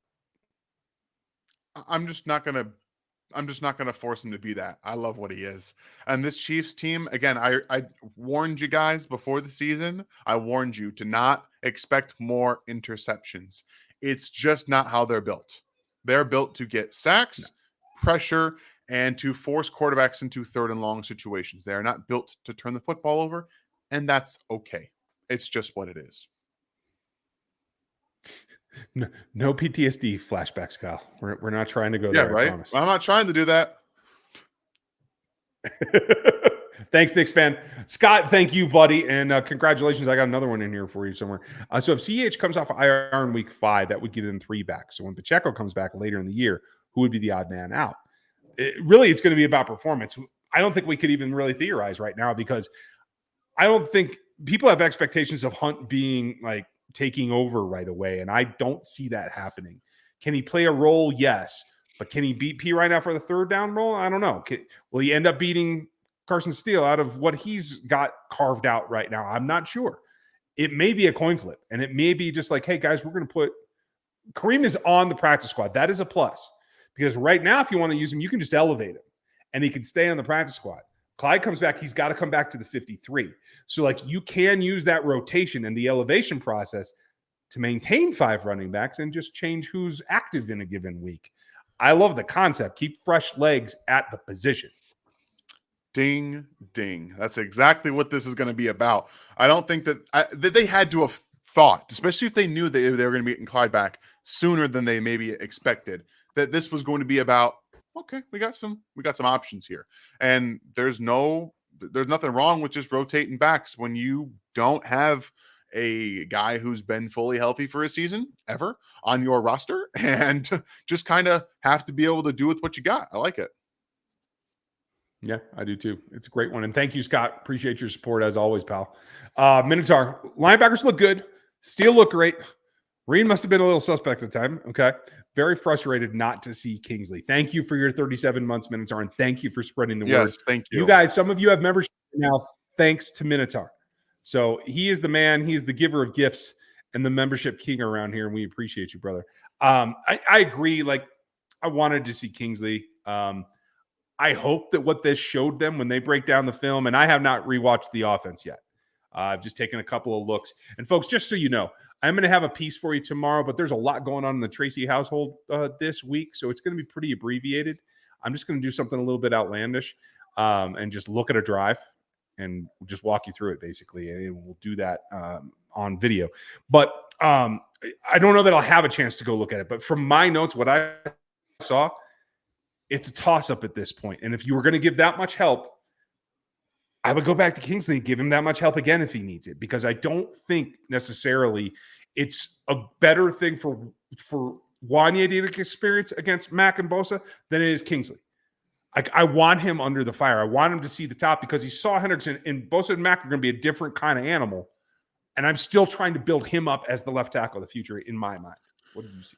I'm just not gonna force him to be that. I love what he is. And this Chiefs team, again, I warned you guys before the season. I warned you to not expect more interceptions. It's just not how they're built. They're built to get sacks, pressure, and to force quarterbacks into third and long situations. They are not built to turn the football over, and that's okay. It's just what it is. No PTSD flashbacks, Kyle. We're not trying to go Yeah, there. right. I promise. I'm not trying to do that. Thanks, Nick Span. Scott, thank you, buddy. And congratulations. I got another one in here for you somewhere. So if CH comes off IR in week 5, that would give them 3 back. So when Pacheco comes back later in the year, who would be the odd man out? It's going to be about performance. I don't think we could even really theorize right now, because I don't think people have expectations of Hunt being like taking over right away. And I don't see that happening. Can he play a role? Yes. But can he beat P right now for the third down role? I don't know. Will he end up beating Carson Steele out of what he's got carved out right now? I'm not sure. It may be a coin flip, and it may be just like, hey, guys, we're going to put Kareem is on the practice squad. That is a plus, because right now, if you want to use him, you can just elevate him, and he can stay on the practice squad. Clyde comes back. He's got to come back to the 53. So, like, you can use that rotation and the elevation process to maintain 5 running backs and just change who's active in a given week. I love the concept. Keep fresh legs at the position. Ding, ding. That's exactly what this is going to be about. I don't think that they had to have thought, especially if they knew that they were going to be getting Clyde back sooner than they maybe expected, that this was going to be about, okay, we got some options here. And there's nothing wrong with just rotating backs when you don't have a guy who's been fully healthy for a season ever on your roster, and just kind of have to be able to do with what you got. I like it. Yeah, I do too. It's a great one. And thank you, Scott. Appreciate your support as always, pal. Minotaur, linebackers look good. Steele look great. Reed must have been a little suspect at the time. Okay. Very frustrated not to see Kingsley. Thank you for your 37 months, Minotaur, and thank you for spreading the word. Yes, thank you. You guys, some of you have membership now thanks to Minotaur. So he is the man. He is the giver of gifts and the membership king around here, and we appreciate you, brother. I agree. Like, I wanted to see Kingsley. I hope that what this showed them when they break down the film, and I have not rewatched the offense yet. I've just taken a couple of looks. And folks, just so you know, I'm going to have a piece for you tomorrow, but there's a lot going on in the Tracy household this week, so it's going to be pretty abbreviated. I'm just going to do something a little bit outlandish and just look at a drive and just walk you through it, basically, and we'll do that on video. But I don't know that I'll have a chance to go look at it, but from my notes, what I saw, it's a toss-up at this point. And if you were going to give that much help, I would go back to Kingsley and give him that much help again if he needs it, because I don't think necessarily it's a better thing for Wanya to experience against Mack and Bosa than it is Kingsley. I want him under the fire. I want him to see the top, because he saw Hendrickson, and Bosa and Mack are going to be a different kind of animal. And I'm still trying to build him up as the left tackle of the future in my mind. What did you see?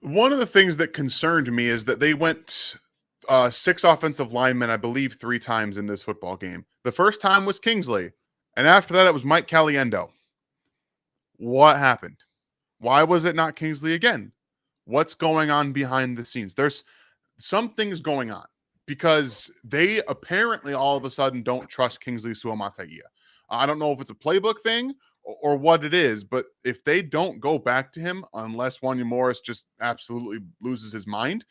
One of the things that concerned me is that they went 6 offensive linemen, I believe, 3 times in this football game. The first time was Kingsley, and after that, it was Mike Caliendo. What happened? Why was it not Kingsley again? What's going on behind the scenes? There's some things going on, because they apparently all of a sudden don't trust Kingsley Suamataia. I don't know if it's a playbook thing or what it is, but if they don't go back to him, unless Wanya Morris just absolutely loses his mind,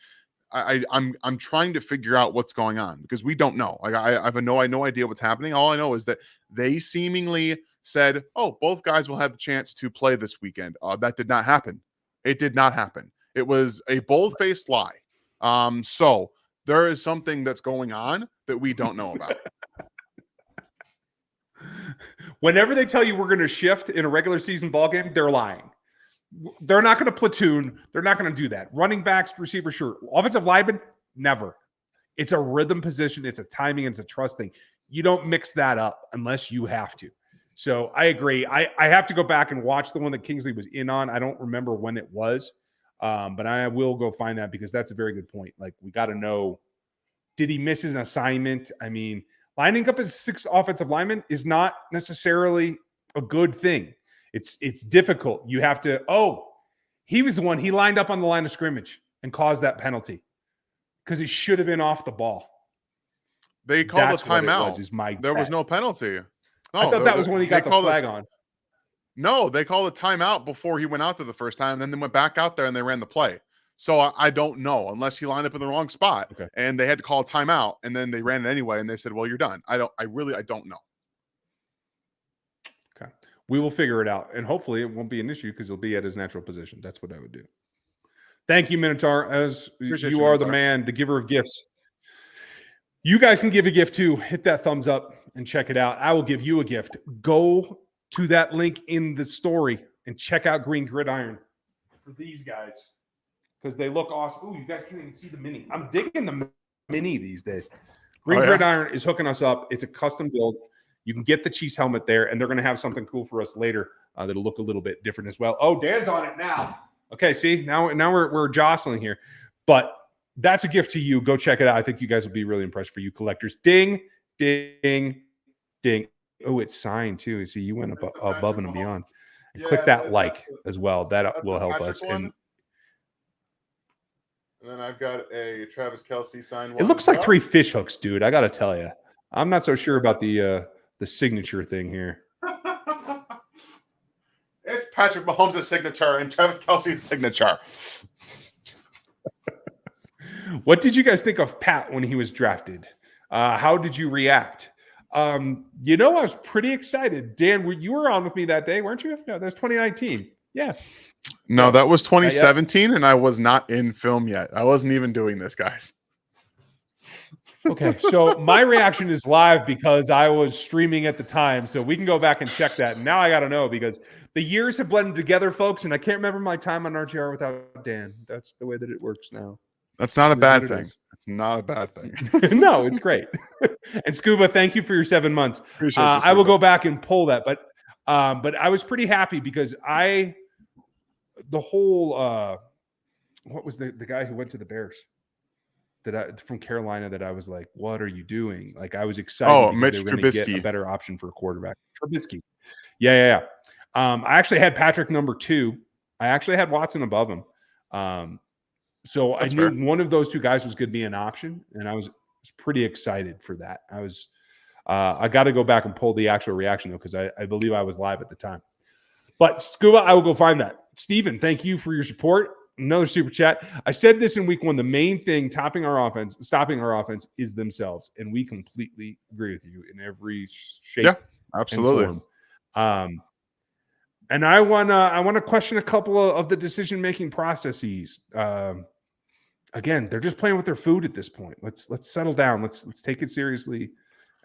I'm trying to figure out what's going on, because we don't know. Like, I have no idea what's happening. All I know is that they seemingly said, "Oh, both guys will have the chance to play this weekend." That did not happen. It did not happen. It was a bold-faced lie. So there is something that's going on that we don't know about. Whenever they tell you we're going to shift in a regular season ball game, they're lying. They're not going to platoon. They're not going to do that. Running backs, receiver, sure. Offensive lineman, never. It's a rhythm position. It's a timing. It's a trust thing. You don't mix that up unless you have to. So I agree. I have to go back and watch the one that Kingsley was in on. I don't remember when it was, but I will go find that because that's a very good point. Like, we got to know, did he miss an assignment? I mean, lining up as 6 offensive linemen is not necessarily a good thing. It's difficult. You have to, he was the one, he lined up on the line of scrimmage and caused that penalty because he should have been off the ball. They called That's a timeout. was, is my there bet. was no penalty. No, I thought that was when he got the flag on. No, they called a timeout before he went out there the first time. Then they went back out there and they ran the play. So I don't know, unless he lined up in the wrong spot and they had to call a timeout and then they ran it anyway and they said, well, you're done. I don't know. Okay. We will figure it out. And hopefully it won't be an issue because he'll be at his natural position. That's what I would do. Thank you, Minotaur. As Appreciate you you, are Minotaur. the man, the giver of gifts. You guys can give a gift too. Hit that thumbs up and check it out. I will give you a gift. Go to that link in the story and check out Green Gridiron for these guys because they look awesome. Ooh, you guys can't even see the mini. I'm digging the mini these days. Green Gridiron is hooking us up. It's a custom build. You can get the Chiefs helmet there, and they're going to have something cool for us later that'll look a little bit different as well. Oh, Dan's on it now. Okay, see, now we're jostling here. But that's a gift to you. Go check it out. I think you guys will be really impressed for you collectors. Ding, ding, ding. Oh, it's signed too. See, you went above and beyond. And click that like as well. That will help us. And then I've got a Travis Kelce signed one. It looks like 3 fish hooks, dude. I got to tell you. I'm not so sure about the signature thing here. It's Patrick Mahomes' signature and Travis Kelce's signature. What did you guys think of Pat when he was drafted? How did you react? I was pretty excited. Dan, you were on with me that day, weren't you? No, that's 2019. Yeah. No, that was 2017, and I was not in film yet. I wasn't even doing this, guys. Okay, so my reaction is live because I was streaming at the time, so we can go back and check that. And now I got to know because the years have blended together, folks, and I can't remember my time on RTR without Dan. That's the way that it works now. That's not a bad thing. It's not a bad thing. No, it's great. And Scuba, thank you for your 7 months. Appreciate you, I will go back and pull that, but I was pretty happy because the whole what was the guy who went to the Bears from Carolina that I was like, what are you doing? Like, I was excited. Oh, Mitch Trubisky. Get a better option for a quarterback. Trubisky. Yeah. I actually had Patrick number 2. I actually had Watson above him. So that's I knew fair. One of those 2 guys was going to be an option, and I was pretty excited for that. I got to go back and pull the actual reaction though, because I believe I was live at the time. But Scuba, I will go find that. Steven, thank you for your support. Another super chat. I said this in week 1. The main thing stopping our offense is themselves, and we completely agree with you in every shape. Yeah, absolutely. And form. And I want to question a couple of the decision making processes. Again, they're just playing with their food at this point. Let's settle down. Let's take it seriously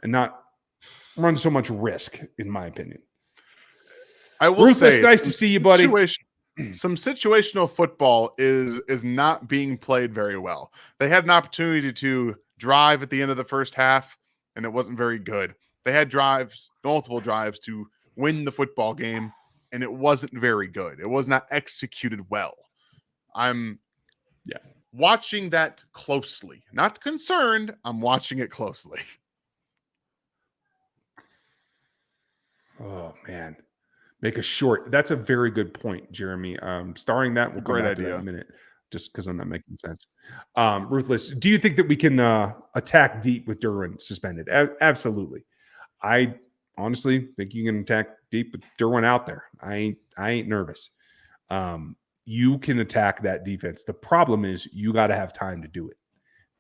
and not run so much risk, in my opinion. I will Ruthless, say, nice to see you, buddy. Some situational football is not being played very well. They had an opportunity to drive at the end of the first half, and it wasn't very good. They had multiple drives to win the football game, and it wasn't very good. It was not executed well. I'm watching that closely. Not concerned. I'm watching it closely. Oh, man. Make a short. That's a very good point, Jeremy. Starring that, we'll come back to that in a minute, just because I'm not making sense. Ruthless, do you think that we can attack deep with Derwin suspended? Absolutely. I honestly think you can attack deep with Derwin out there. I ain't nervous. You can attack that defense. The problem is you got to have time to do it.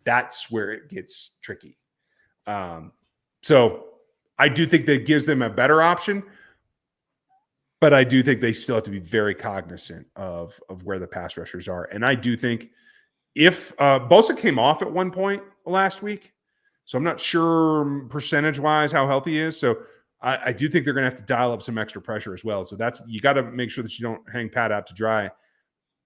That's where it gets tricky. So I do think that gives them a better option. But I do think they still have to be very cognizant of where the pass rushers are. And I do think if Bosa came off at one point last week, so I'm not sure percentage-wise how healthy he is. So I do think they're going to have to dial up some extra pressure as well. So you got to make sure that you don't hang Pat out to dry.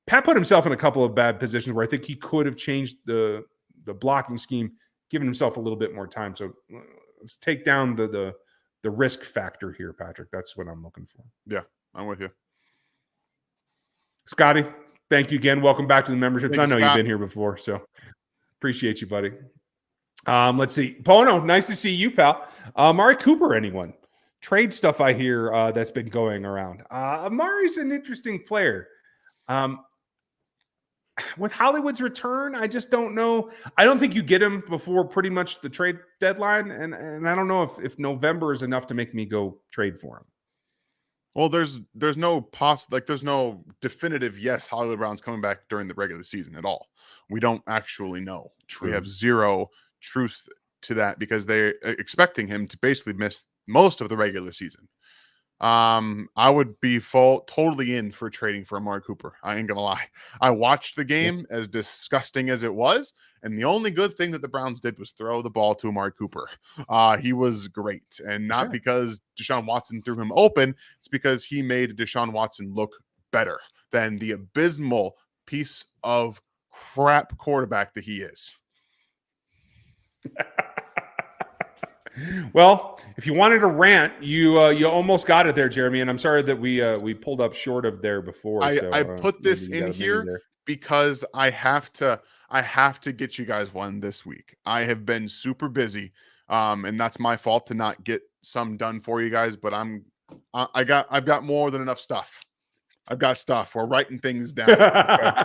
Pat put himself in a couple of bad positions where I think he could have changed the blocking scheme, given himself a little bit more time. So let's take down the risk factor here, Patrick. That's what I'm looking for. Yeah, I'm with you. Scotty, thank you again. Welcome back to the memberships. I know you've been here before, so appreciate you, buddy. Let's see. Pono, nice to see you, pal. Amari Cooper, anyone? Trade stuff I hear that's been going around. Amari's an interesting player. With Hollywood's return, I just don't know. I don't think you get him before pretty much the trade deadline, and I don't know if November is enough to make me go trade for him. Well, there's no there's no definitive yes Hollywood Brown's coming back during the regular season at all. We don't actually know. True. We have zero truth to that because they're expecting him to basically miss most of the regular season. I would be totally in for trading for Amari Cooper. I ain't gonna lie. I watched the game, as disgusting as it was, and the only good thing that the Browns did was throw the ball to Amari Cooper. He was great, and not because Deshaun Watson threw him open. It's because he made Deshaun Watson look better than the abysmal piece of crap quarterback that he is. Well, if you wanted to rant, you almost got it there, Jeremy. And I'm sorry that we pulled up short of there before. I put this in here because I have to get you guys one this week. I have been super busy, and that's my fault to not get some done for you guys. But I've got more than enough stuff. I've got stuff. We're writing things down. Okay?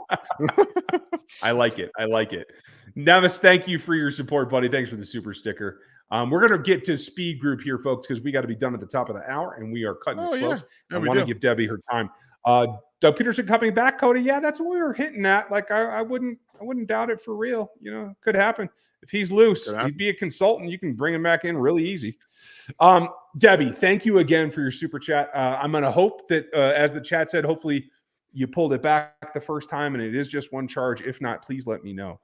I like it. Nevis, thank you for your support, buddy. Thanks for the super sticker. We're going to get to speed group here, folks, because we got to be done at the top of the hour, and we are cutting it close. I want to give Debbie her time. Doug Peterson coming back, Cody. Yeah, that's what we were hitting at. Like, I wouldn't doubt it for real. You know, could happen. If he's loose, he'd be a consultant. You can bring him back in really easy. Debbie, thank you again for your super chat. I'm going to hope that, as the chat said, hopefully you pulled it back the first time and it is just one charge. If not, please let me know.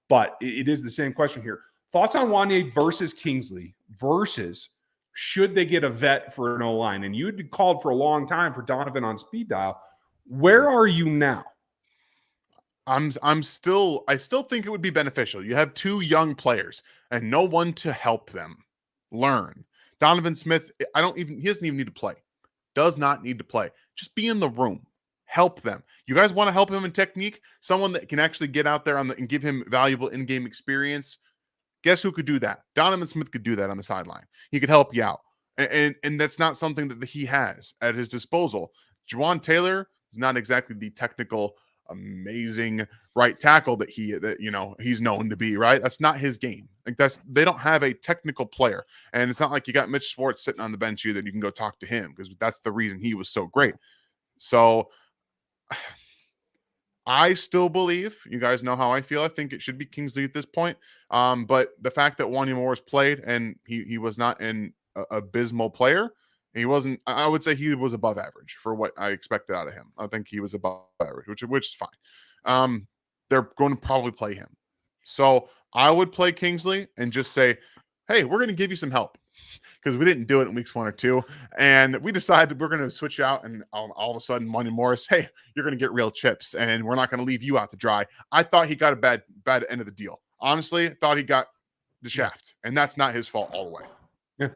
But it is the same question here. Thoughts on Wanye versus Kingsley versus should they get a vet for an O-line? And you had called for a long time for Donovan on speed dial. Where are you now? I still think it would be beneficial. You have two young players and no one to help them learn. Donovan Smith, he doesn't even need to play. Does not need to play. Just be in the room. Help them. You guys want to help him in technique? Someone that can actually get out there and give him valuable in-game experience. Guess who could do that? Donovan Smith could do that on the sideline. He could help you out. And that's not something that he has at his disposal. Juwan Taylor is not exactly the technical, amazing right tackle that he's known to be, right? That's not his game. Like they don't have a technical player. And it's not like you got Mitch Schwartz sitting on the bench here that you can go talk to him, because that's the reason he was so great. So I still believe, you guys know how I feel. I think it should be Kingsley at this point. But the fact that Wanye Morris played and he was not an abysmal player, he wasn't. I would say he was above average for what I expected out of him. I think he was above average, which is fine. They're going to probably play him, so I would play Kingsley and just say, "Hey, we're going to give you some help." Because we didn't do it in weeks 1 or 2. And we decided we're going to switch out. And all of a sudden, Wanye Morris, hey, you're going to get real chips. And we're not going to leave you out to dry. I thought he got a bad end of the deal. Honestly, I thought he got the shaft. And that's not his fault all the way. Yeah.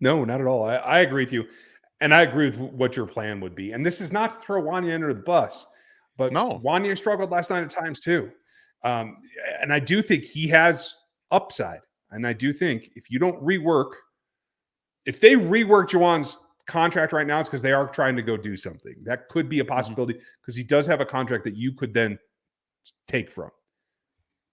No, not at all. I agree with you. And I agree with what your plan would be. And this is not to throw Wanye under the bus. But no, Wanye struggled last night at times too. And I do think he has upside. And I do think if they rework Juwan's contract right now, it's because they are trying to go do something. That could be a possibility because he does have a contract that you could then take from.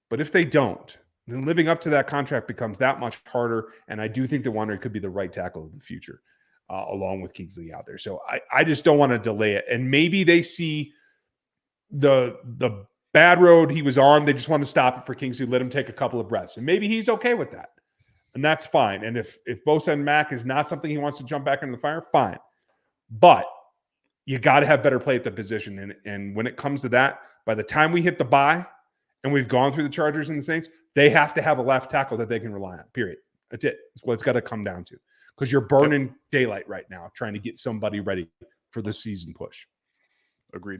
But if they don't, then living up to that contract becomes that much harder. And I do think that Wanye could be the right tackle of the future, along with Kingsley out there. So I just don't want to delay it. And maybe they see the bad road he was on. They just want to stop it for Kingsley, let him take a couple of breaths. And maybe he's okay with that. And that's fine. And if Bosa and Mack is not something he wants to jump back into the fire, fine. But you got to have better play at the position. And when it comes to that, by the time we hit the bye and we've gone through the Chargers and the Saints, they have to have a left tackle that they can rely on, period. That's it. That's what it's got to come down to. Because you're burning daylight right now trying to get somebody ready for the season push. Agreed.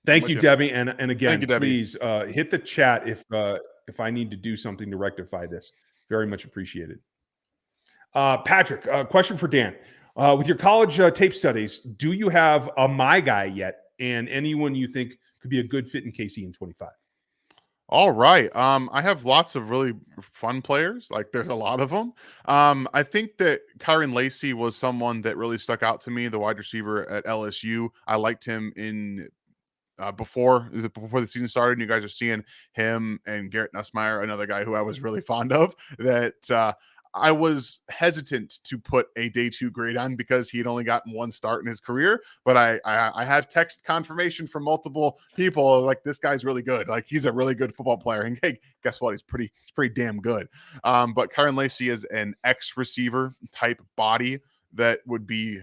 Thank you, Debbie. And again, please hit the chat if I need to do something to rectify this. Very much appreciated. Patrick, question for Dan. With your college tape studies, do you have a my guy yet, and anyone you think could be a good fit in KC in 25? All right. I have lots of really fun players. Like there's a lot of them. I think that Kyron Lacy was someone that really stuck out to me, the wide receiver at LSU. I liked him in before the season started. And you guys are seeing him and Garrett Nussmeier, another guy who I was really fond of, that I was hesitant to put a day 2 grade on because he had only gotten one start in his career. But I have text confirmation from multiple people like this guy's really good. Like he's a really good football player. And hey, guess what? He's pretty damn good. But Kyron Lacy is an X receiver type body that would be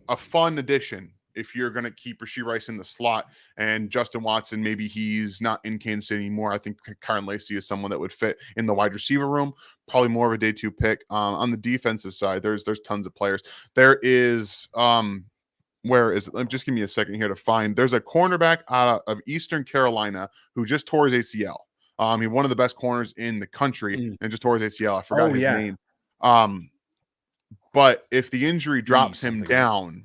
a fun addition if you're going to keep Rashee Rice in the slot and Justin Watson, maybe he's not in Kansas City anymore. I think Kyron Lacy is someone that would fit in the wide receiver room, probably more of a day 2 pick. On the defensive side, there's tons of players. There is, just give me a second here to find, there's a cornerback out of Eastern Carolina who just tore his ACL. He's one of the best corners in the country and just tore his ACL. I forgot his name. But if the injury drops him down,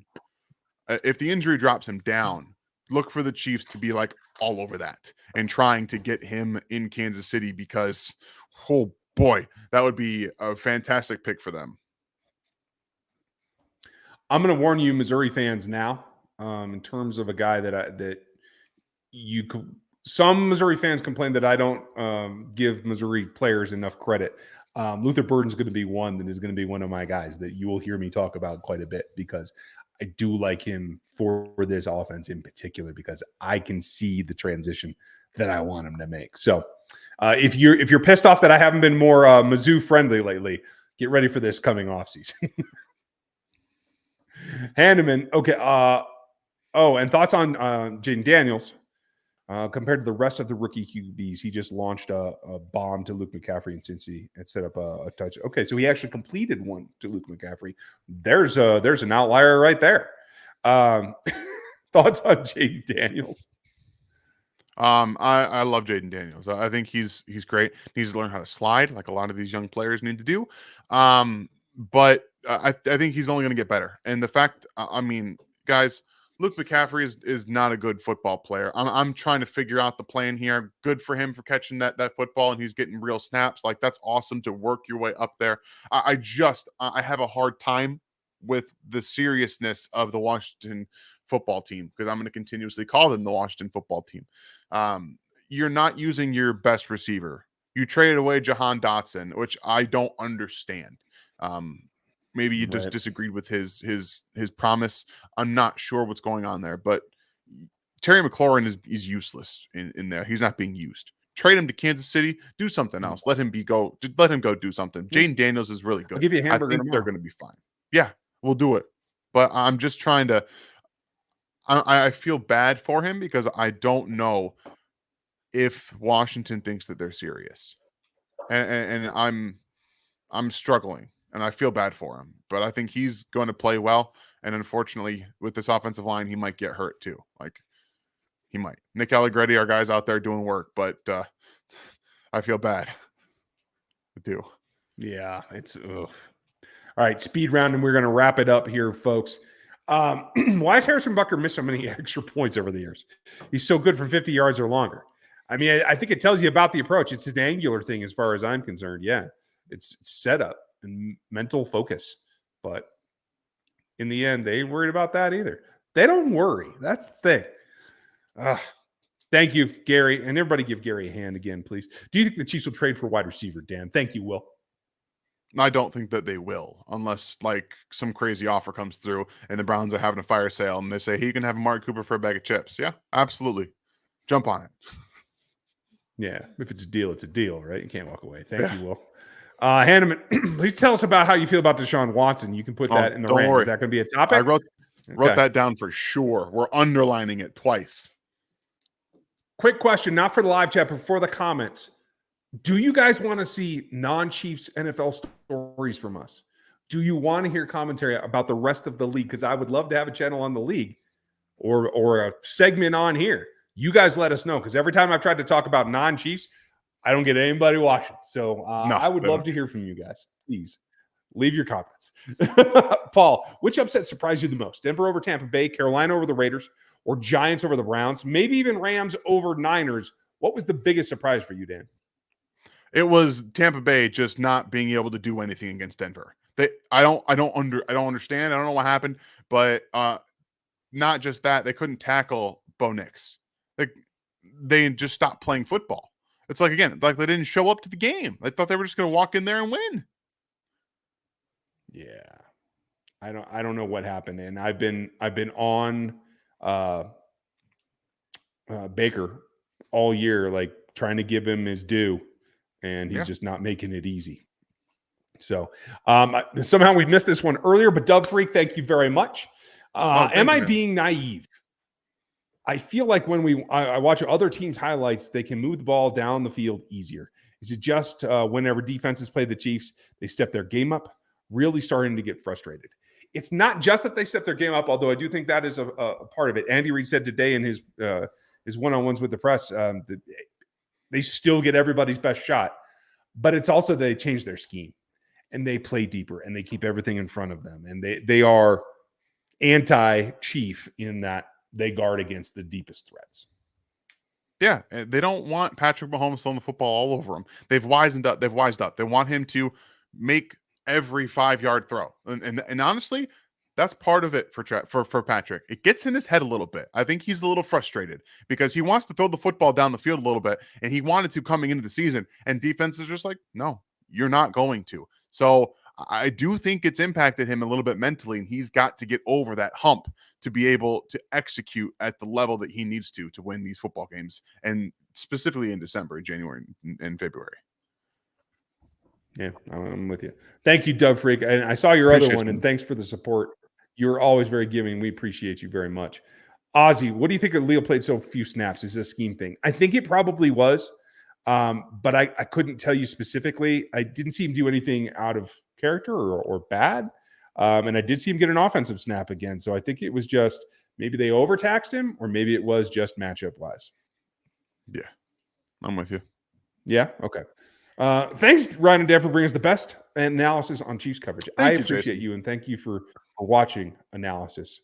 look for the Chiefs to be like all over that and trying to get him in Kansas City because, oh boy, that would be a fantastic pick for them. I'm going to warn you, Missouri fans, now, in terms of a guy some Missouri fans complain that I don't give Missouri players enough credit. Luther Burden's going to be one that is going to be one of my guys that you will hear me talk about quite a bit because I do like him for this offense in particular because I can see the transition that I want him to make. So if you're pissed off that I haven't been more Mizzou friendly lately, get ready for this coming off season. Hanneman, okay. And thoughts on Jaden Daniels compared to the rest of the rookie QBs. He just launched a bomb to Luke McCaffrey in Cincy and set up a touch. Okay, so he actually completed one to Luke McCaffrey. There's an outlier right there. Thoughts on Jaden Daniels? I love Jaden Daniels. I think he's great. He needs to learn how to slide like a lot of these young players need to do. But I think he's only going to get better. And the fact, guys, Luke McCaffrey is not a good football player. I'm trying to figure out the plan here. Good for him for catching that football and he's getting real snaps. Like that's awesome to work your way up there. I have a hard time with the seriousness of the Washington football team because I'm going to continuously call them the Washington football team. You're not using your best receiver. You traded away Jahan Dotson, which I don't understand. Maybe you just disagreed with his promise. I'm not sure what's going on there, but Terry McLaurin is useless in there. He's not being used. Trade him to Kansas City. Do something else. Let him go do something. Jaden Daniels is really good. I'll give you a hamburger. I think they're going to be fine. Yeah, we'll do it. But I'm just trying to. I feel bad for him because I don't know if Washington thinks that they're serious, and I'm struggling. And I feel bad for him, but I think he's going to play well. And unfortunately, with this offensive line, he might get hurt too. Like he might. Nick Allegretti, our guys out there doing work, but I feel bad. I do. Yeah, it's ugh. All right, speed round, and we're going to wrap it up here, folks. Why has Harrison Butker missed so many extra points over the years? He's so good from 50 yards or longer. I mean, I think it tells you about the approach. It's an angular thing as far as I'm concerned. Yeah, it's setup and mental focus. But in the end, they ain't worried about that either. They don't worry. That's the thing. Thank you, Gary. And everybody give Gary a hand again, please. Do you think the Chiefs will trade for wide receiver, Dan? Thank you, Will. I don't think that they will unless like some crazy offer comes through and the Browns are having a fire sale and they say, hey, you can have Amari Cooper for a bag of chips. Yeah, absolutely. Jump on it. Yeah, if it's a deal, it's a deal, right? You can't walk away. Thank you, Will. Hanneman, please tell us about how you feel about Deshaun Watson. You can put that in the rant. Worry. Is that going to be a topic? I wrote that down for sure. We're underlining it twice. Quick question, not for the live chat, but for the comments. Do you guys want to see non-Chiefs NFL stories from us? Do you want to hear commentary about the rest of the league? Because I would love to have a channel on the league or a segment on here. You guys let us know, because every time I've tried to talk about non-Chiefs, I don't get anybody watching. So I would love to hear from you guys. Please Leave your comments. Paul, which upset surprised you the most? Denver over Tampa Bay, Carolina over the Raiders, or Giants over the Browns, maybe even Rams over Niners? What was the biggest surprise for you, Dan? It was Tampa Bay just not being able to do anything against Denver. I don't understand. I don't know what happened, but not just that, they couldn't tackle Bo Nix. Like they just stopped playing football. It's like, again, like they didn't show up to the game. I thought they were just going to walk in there and win. Yeah. I don't know what happened. And I've been on Baker all year, like trying to give him his due, and he's just not making it easy. So somehow we missed this one earlier, but Dub Freak, thank you very much. Am I being naive? I feel like when I watch other teams' highlights, they can move the ball down the field easier. Is it just whenever defenses play the Chiefs, they step their game up, really starting to get frustrated? It's not just that they step their game up, although I do think that is a part of it. Andy Reid said today in his one-on-ones with the press that they still get everybody's best shot, but it's also they change their scheme and they play deeper and they keep everything in front of them, and they are anti-Chief in that they guard against the deepest threats. Yeah, they don't want Patrick Mahomes throwing the football all over them. They've wised up. They want him to make every 5-yard throw, and honestly, that's part of it for Patrick. It gets in his head a little bit. I think he's a little frustrated because he wants to throw the football down the field a little bit, and he wanted to coming into the season, and defense is just like, no, you're not going to. So I do think it's impacted him a little bit mentally, and he's got to get over that hump to be able to execute at the level that he needs to win these football games, and specifically in December, January, and February. Yeah, I'm with you. Thank you, Dub Freak. And I saw your other one, and thanks for the support. You're always very giving. We appreciate you very much. Ozzy, what do you think of Leo played so few snaps? Is this a scheme thing? I think it probably was, but I couldn't tell you specifically. I didn't see him do anything out of character or bad, and I did see him get an offensive snap again. So I think it was just maybe they overtaxed him, or maybe it was just matchup-wise. Yeah, I'm with you. Yeah? Okay. Thanks, Ryan and Dan, for bringing us the best analysis on Chiefs coverage. I appreciate you, and thank you for watching analysis.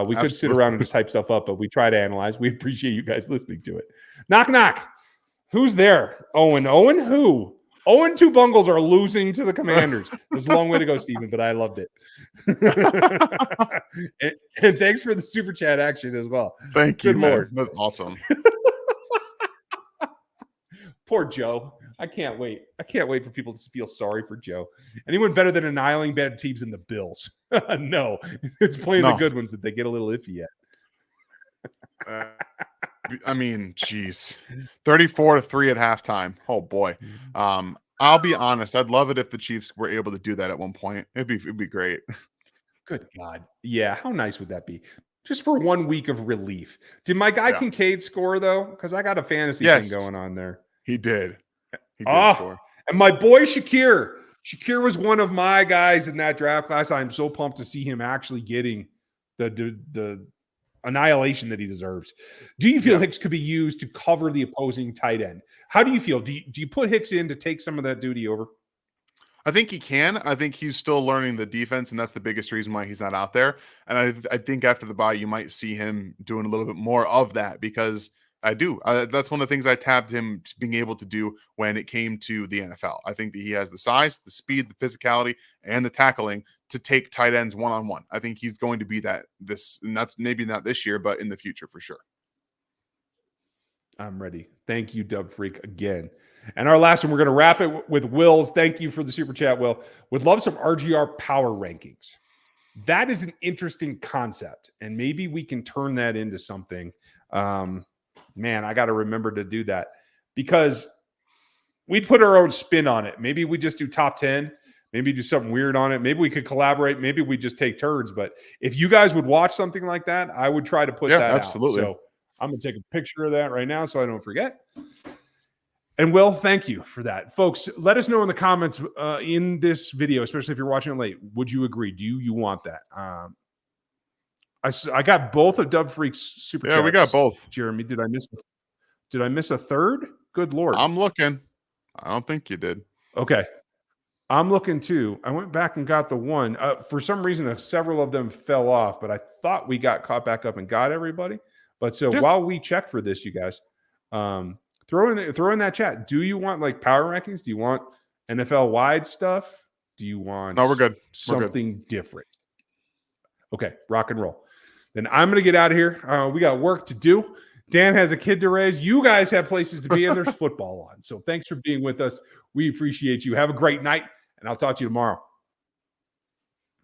We could sit around and just type stuff up, but we try to analyze. We appreciate you guys listening to it. Knock, knock. Who's there? Owen. Owen who? Owen, 2 Bungles are losing to the Commanders. There's a long way to go, Stephen, but I loved it. and thanks for the super chat action as well. Thank you, Lord. That's awesome. Poor Joe. I can't wait. I can't wait for people to feel sorry for Joe. Anyone better than annihilating bad teams than the Bills? No. It's playing the good ones that they get a little iffy at. I mean, geez. 34-3 at halftime. Oh, boy. I'll be honest. I'd love it if the Chiefs were able to do that at one point. It'd be great. Good God. Yeah, how nice would that be? Just for 1 week of relief. Did my guy Kincaid score, though? Because I got a fantasy thing going on there. He did. He did score. And my boy Shakir. Shakir was one of my guys in that draft class. I'm so pumped to see him actually getting the annihilation that he deserves. Do you feel Hicks could be used to cover the opposing tight end? How do you feel? Do you put Hicks in to take some of that duty over? I think he can. I think he's still learning the defense, and that's the biggest reason why he's not out there. And I think after the bye, you might see him doing a little bit more of that, because I do. That's one of the things I tabbed him being able to do when it came to the NFL. I think that he has the size, the speed, the physicality, and the tackling to take tight ends one-on-one. I think he's going to be that maybe not this year, but in the future for sure. I'm ready. Thank you, Dub Freak, again. And our last one, we're going to wrap it with Will's. Thank you for the super chat, Will. Would love some RGR power rankings. That is an interesting concept, and maybe we can turn that into something. Man, I got to remember to do that, because we'd put our own spin on it. Maybe we just do top 10. Maybe do something weird on it. Maybe we could collaborate. Maybe we just take turns. But if you guys would watch something like that, I would try to put that absolutely. out. So I'm going to take a picture of that right now so I don't forget. And Will, thank you for that. Folks, let us know in the comments in this video, especially if you're watching it late. Would you agree? Do you want that? I got both of Dub Freak's super chats. Yeah, we got both. Jeremy, did I miss a third? Good Lord. I'm looking. I don't think you did. Okay. I'm looking too. I went back and got the one. For some reason, several of them fell off, but I thought we got caught back up and got everybody. But so Yeah. while we check for this, you guys, throw in that chat. Do you want like power rankings? Do you want NFL wide stuff? Do you want No, we're good. something different? Okay, rock and roll. Then I'm going to get out of here. We got work to do. Dan has a kid to raise. You guys have places to be, and there's football on. So thanks for being with us. We appreciate you. Have a great night, and I'll talk to you tomorrow.